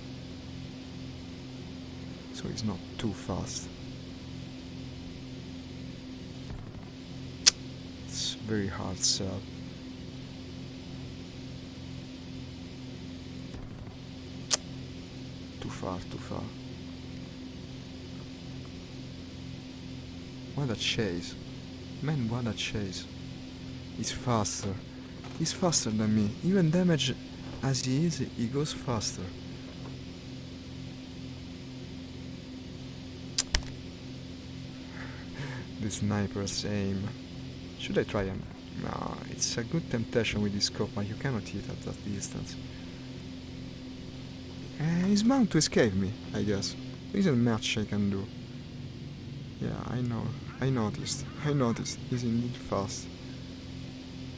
So it's not too fast. It's very hard sell. Too far, too far. What a chase. Man, what a chase. He's faster. He's faster than me. Even damage as he is, he goes faster. The sniper's aim. Should I try him? No, it's a good temptation with this scope, but you cannot hit at that distance. He's bound to escape me, I guess. There isn't much I can do. Yeah, I know. I noticed. He's indeed fast.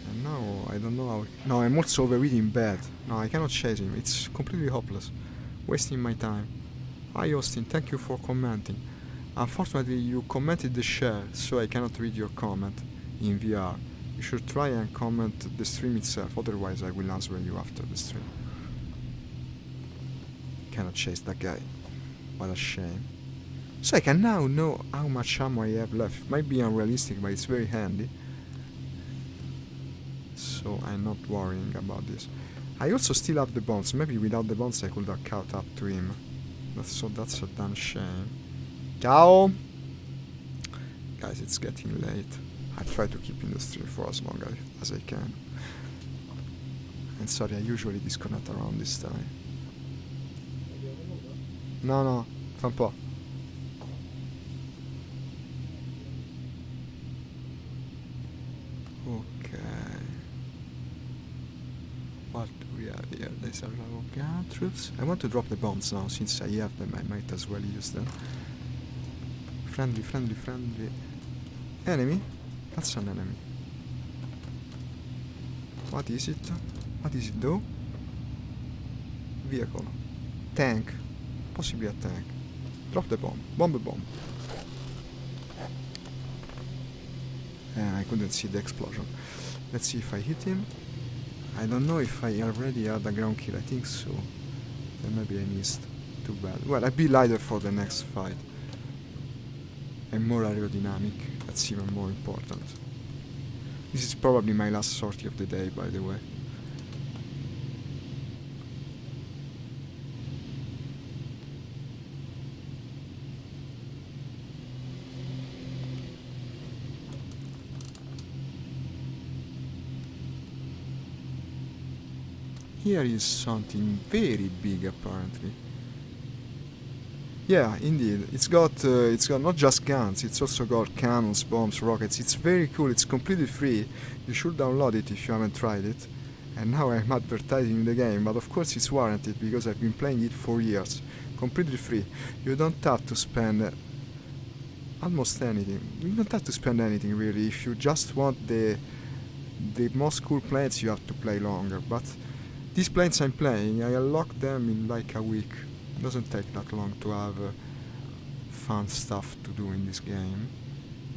And now, I don't know how... No, I'm also overeating bad. No, I cannot chase him. It's completely hopeless. Wasting my time. Hi Austin, thank you for commenting. Unfortunately, you commented the share, so I cannot read your comment in VR. You should try and comment the stream itself, otherwise I will answer you after the stream. Cannot chase that guy. What a shame. So I can now know how much ammo I have left. Might be unrealistic, but it's very handy. So I'm not worrying about this. I also still have the bombs. Maybe without the bombs I could have caught up to him. That's a damn shame. Ciao! Guys, it's getting late. I try to keep in the stream for as long as I can. And sorry, I usually disconnect around this time. No, fra un po'. Okay. What do we have guys are our ground troops. I want to drop the bombs now, since I have them, I might as well use them. Friendly, friendly, friendly. Enemy? That's an enemy. What is it? What is it though? Vehicle. Tank. Possibly a tank. Drop the bomb. Bomb a bomb. I couldn't see the explosion. Let's see if I hit him. I don't know if I already had a ground kill. I think so. Then maybe I missed. Too bad. Well, I'll be lighter for the next fight. And more aerodynamic. That's even more important. This is probably my last sortie of the day, by the way. Here is something very big, apparently. Yeah, indeed. It's got not just guns. It's also got cannons, bombs, rockets. It's very cool. It's completely free. You should download it if you haven't tried it. And now I'm advertising the game, but of course it's warranted because I've been playing it for years. Completely free. You don't have to spend almost anything. You don't have to spend anything really. If you just want the most cool planes, you have to play longer. But these planes I'm playing, I unlocked them in like a week. It doesn't take that long to have fun stuff to do in this game.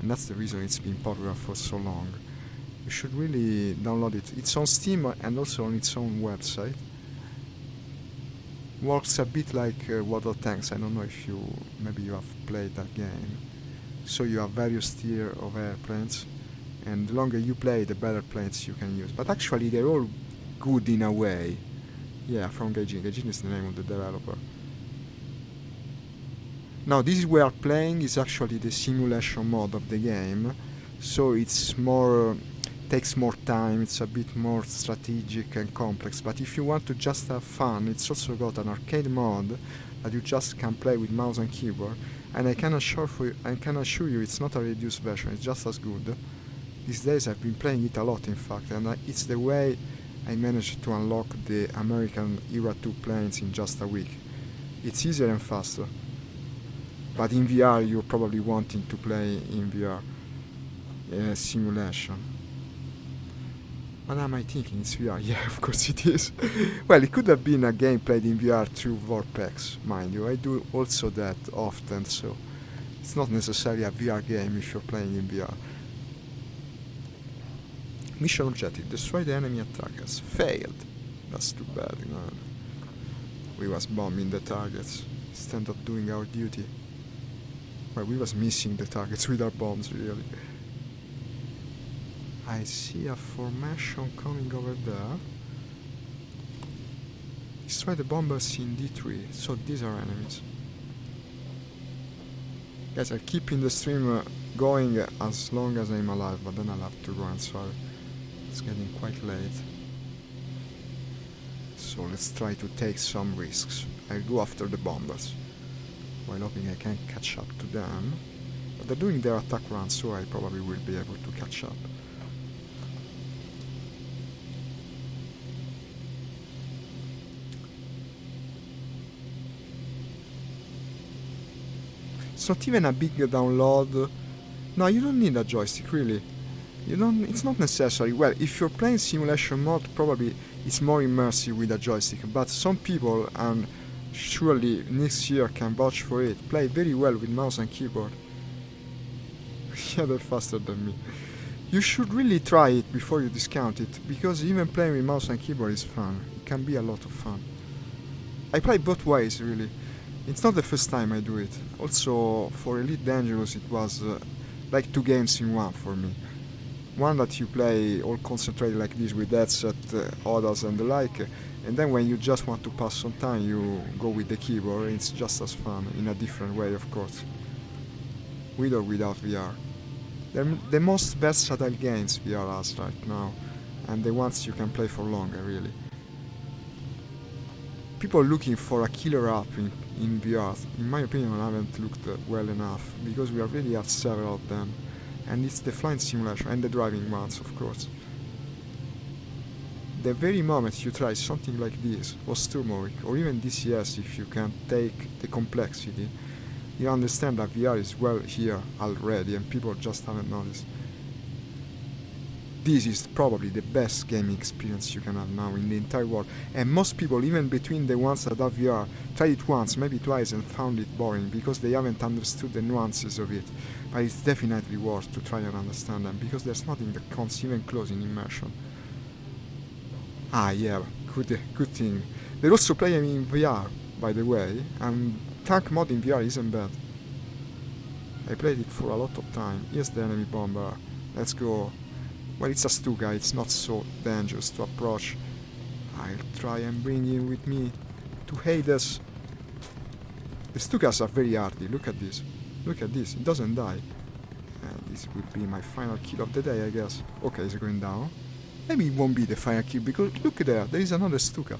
And that's the reason it's been popular for so long. You should really download it. It's on Steam and also on its own website. Works a bit like World of Tanks. I don't know if maybe you have played that game. So you have various tier of airplanes, and the longer you play, the better planes you can use. But actually, they're all good in a way. Yeah, from Gaijin. Gaijin is the name of the developer. Now, this we are playing is actually the simulation mode of the game, so it's more takes more time. It's a bit more strategic and complex. But if you want to just have fun, it's also got an arcade mode that you just can play with mouse and keyboard. And I can assure you, it's not a reduced version. It's just as good. These days I've been playing it a lot, in fact, and it's the way I managed to unlock the American Era 2 planes in just a week. It's easier and faster. But in VR, you're probably wanting to play in VR simulation. What am I thinking? It's VR. Yeah, of course it is. Well, it could have been a game played in VR through Vorpex, mind you. I do also that often, so it's not necessarily a VR game if you're playing in VR. Mission objective: destroy the enemy attackers. Failed. That's too bad, you know. We was bombing the targets instead of doing our duty. Well, we was missing the targets with our bombs, really. I see a formation coming over there. Destroy the bombers in D3. So these are enemies. Guys, I'm keeping the stream going as long as I'm alive, but then I'll have to run, sorry. It's getting quite late. So let's try to take some risks. I'll go after the bombers, while hoping I can catch up to them. But they're doing their attack run, so I probably will be able to catch up. It's not even a big download. No, you don't need a joystick, really. It's not necessary. Well, if you're playing simulation mode, probably it's more immersive with a joystick. But some people, and surely Nick here can vouch for it, play very well with mouse and keyboard. Yeah, they're faster than me. You should really try it before you discount it, because even playing with mouse and keyboard is fun. It can be a lot of fun. I play both ways, really. It's not the first time I do it. Also, for Elite Dangerous, it was like 2 games in one for me. One that you play all concentrated like this with headset, Hotas and the like, and then when you just want to pass some time, you go with the keyboard. It's just as fun, in a different way, of course. With or without VR. They're the most versatile games VR has right now, and the ones you can play for longer, really. People looking for a killer app in VR, in my opinion, haven't looked well enough, because we already have several of them, and it's the flying simulation and the driving ones, of course. the very moment you try something like this, or Sturmovik, or even DCS, if you can take the complexity, you understand that VR is well here already and people just haven't noticed. This is probably the best gaming experience you can have now in the entire world, and most people, even between the ones that have VR, tried it once, maybe twice, and found it boring because they haven't understood the nuances of it. But it's definitely worth to try and understand them, because there's nothing that comes even close in immersion. Ah, yeah, good thing. They also play them in VR, by the way, and tank mod in VR isn't bad. I played it for a lot of time. Here's the enemy bomber. Let's go. Well, it's a Stuka, it's not so dangerous to approach. I'll try and bring him with me to Hotas. The Stukas are very hardy, look at this. Look at this, it doesn't die. And this will be my final kill of the day, I guess. Okay, he's going down. Maybe it won't be the final kill, because look there is another Stuka.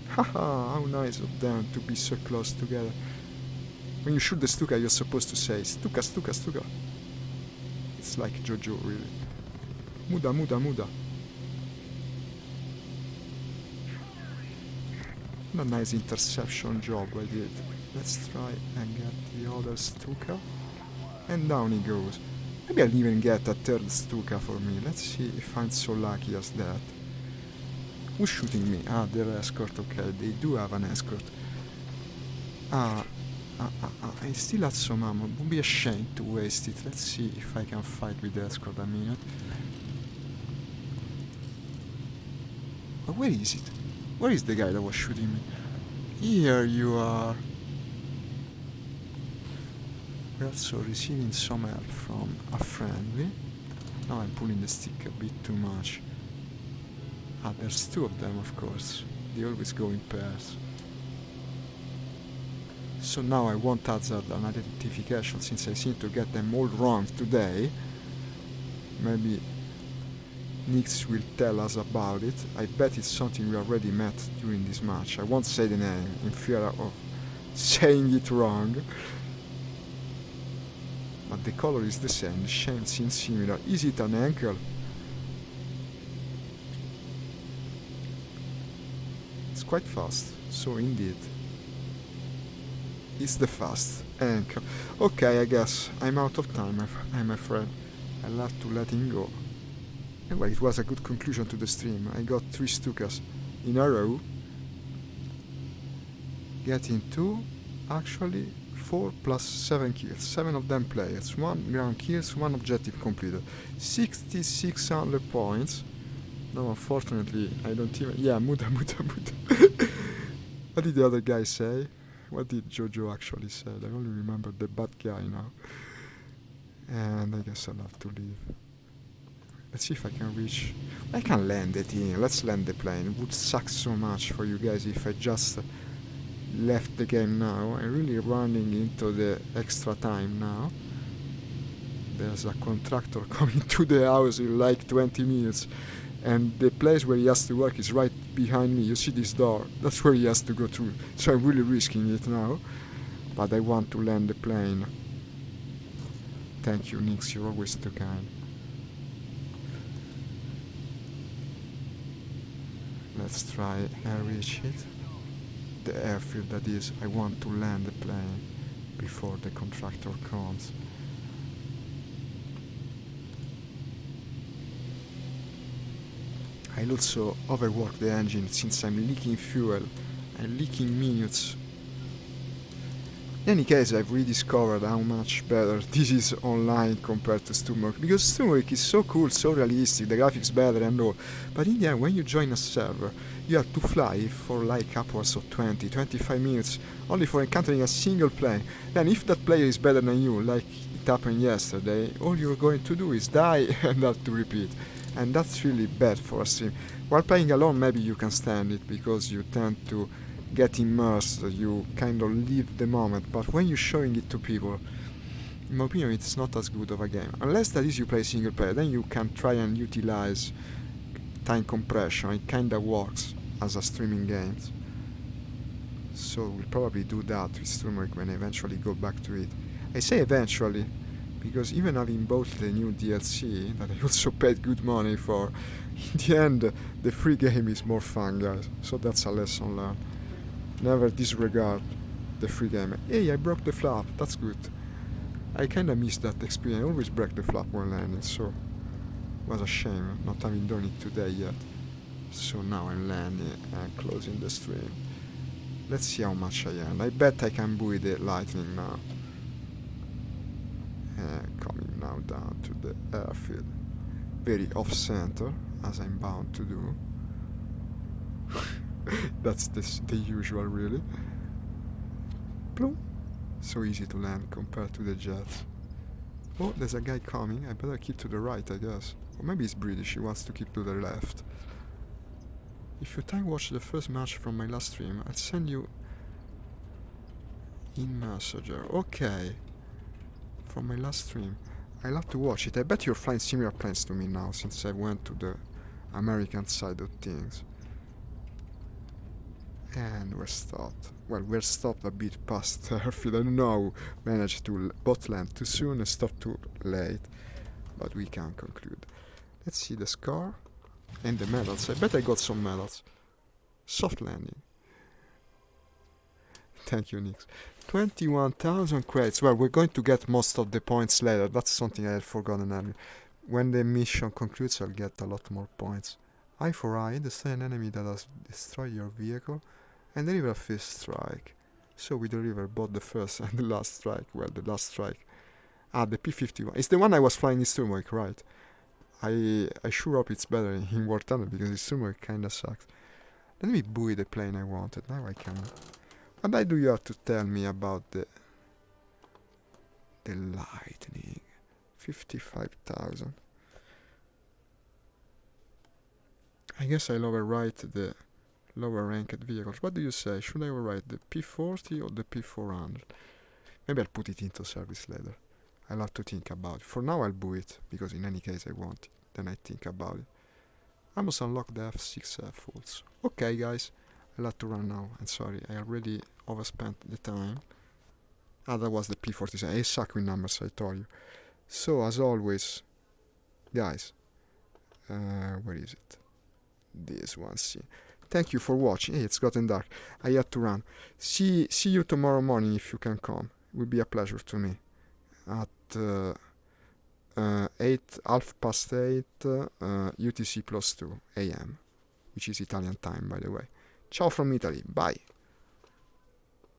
Haha, how nice of them to be so close together. When you shoot the Stuka, you're supposed to say, Stuka, Stuka, Stuka. It's like JoJo, really. Muda, muda, muda. What a nice interception job I did. Let's try and get the other Stuka. And down he goes. Maybe I'll even get a third Stuka for me. Let's see if I'm so lucky as that. Who's shooting me? Ah, their escort, okay. They do have an escort. I still had some ammo. It would be a shame to waste it. Let's see if I can fight with the escort a minute. But where is it? Where is the guy that was shooting me? Here you are. We're also receiving some help from a friendly. Now I'm pulling the stick a bit too much. Ah, there's two of them, of course. They always go in pairs. So now I won't hazard an identification, since I seem to get them all wrong today. Maybe Nix will tell us about it. I bet it's something we already met during this match. I won't say the name, in fear of saying it wrong. But the color is the same, the shape seems similar. Is it an ankle? It's quite fast, so indeed. It's the fast ankle. Okay, I guess I'm out of time, I'm afraid. I'll have to let him go. Anyway, it was a good conclusion to the stream. I got 3 Stukas in a row. Getting 2, actually 4 plus 7 kills. 7 of them players. 1 ground kills, 1 objective completed. 6,600 points. No, unfortunately, I don't even... Yeah, muda, muda, muda. What did the other guy say? What did Jojo actually say? I only remember the bad guy now. And I guess I'll have to leave. Let's see if I can reach... I can land it in. Let's land the plane. It would suck so much for you guys if I just left the game now. I'm really running into the extra time now. There's a contractor coming to the house in like 20 minutes. And the place where he has to work is right behind me. You see this door? That's where he has to go through. So I'm really risking it now. But I want to land the plane. Thank you, Nix. You're always too kind. Let's try and reach it. The airfield, that is. I want to land the plane before the contractor comes. I'll also overwork the engine since I'm leaking fuel. I'm leaking minutes. In any case, I've rediscovered how much better this is online compared to Sturmovik, because Sturmovik is so cool, so realistic, the graphics better and all. But in the end, when you join a server, you have to fly for like upwards of 20-25 minutes, only for encountering a single plane. Then if that player is better than you, like it happened yesterday, all you're going to do is die and have to repeat. And that's really bad for a stream. While playing alone, maybe you can stand it, because you tend to get immersed, you kind of live the moment. But when you're showing it to people, in my opinion, it's not as good of a game. Unless that is you play single player, then you can try and utilize time compression. It kind of works as a streaming game. So we'll probably do that with Sturmovik when I eventually go back to it. I say eventually, because even having bought the new DLC that I also paid good money for, in the end the free game is more fun, guys. So that's a lesson learned. Never disregard the free game. Hey, I broke the flap. That's good. I kinda missed that experience. I always break the flap when landing, so it was a shame not having done it today yet. So now I'm landing and closing the stream. Let's see how much I earn. I bet I can buoy the lightning now. Coming now down to the airfield. Very off-center, as I'm bound to do. That's the usual, really. Plum. So easy to land compared to the jets. Oh, there's a guy coming. I better keep to the right, I guess. Or maybe he's British, he wants to keep to the left. If you time watch the first match from my last stream, I'll send you in Messenger. Okay. From my last stream. I'll have to watch it. I bet you're flying similar planes to me now, since I went to the American side of things. And we're stopped. Well, we're stopped a bit past airfield. I don't know how managed to bot land too soon and stop too late. But we can conclude. Let's see the score. And the medals. I bet I got some medals. Soft landing. Thank you, Nix. 21,000 credits. Well, we're going to get most of the points later. That's something I had forgotten earlier. When the mission concludes, I'll get a lot more points. Eye for eye. Destroy an enemy that has destroyed your vehicle. And deliver a fifth strike. So we deliver both the first and the last strike. Well, the last strike. Ah, the P-51. It's the one I was flying in Sturmovik, right? I sure hope it's better in War Tunnel, because Sturmovik kinda sucks. Let me buoy the plane I wanted. Now I can. What do you have to tell me about the lightning? 55,000. I guess I'll overwrite the lower ranked vehicles. What do you say? Should I overwrite the P40 or the P400? Maybe I'll put it into service later. I'll have to think about it. For now I'll buoy it, because in any case I want it. Then I think about it. I must unlock the F6 fulls. Okay, guys. I'll have to run now. I'm sorry, I already overspent the time. Ah, that was the P47. I suck with numbers, I told you. So, as always, guys, where is it? This one, see. Thank you for watching. Hey, it's gotten dark. I had to run. See you tomorrow morning if you can come. It will be a pleasure to me. At 8:30 UTC +2 AM, which is Italian time, by the way. Ciao from Italy. Bye.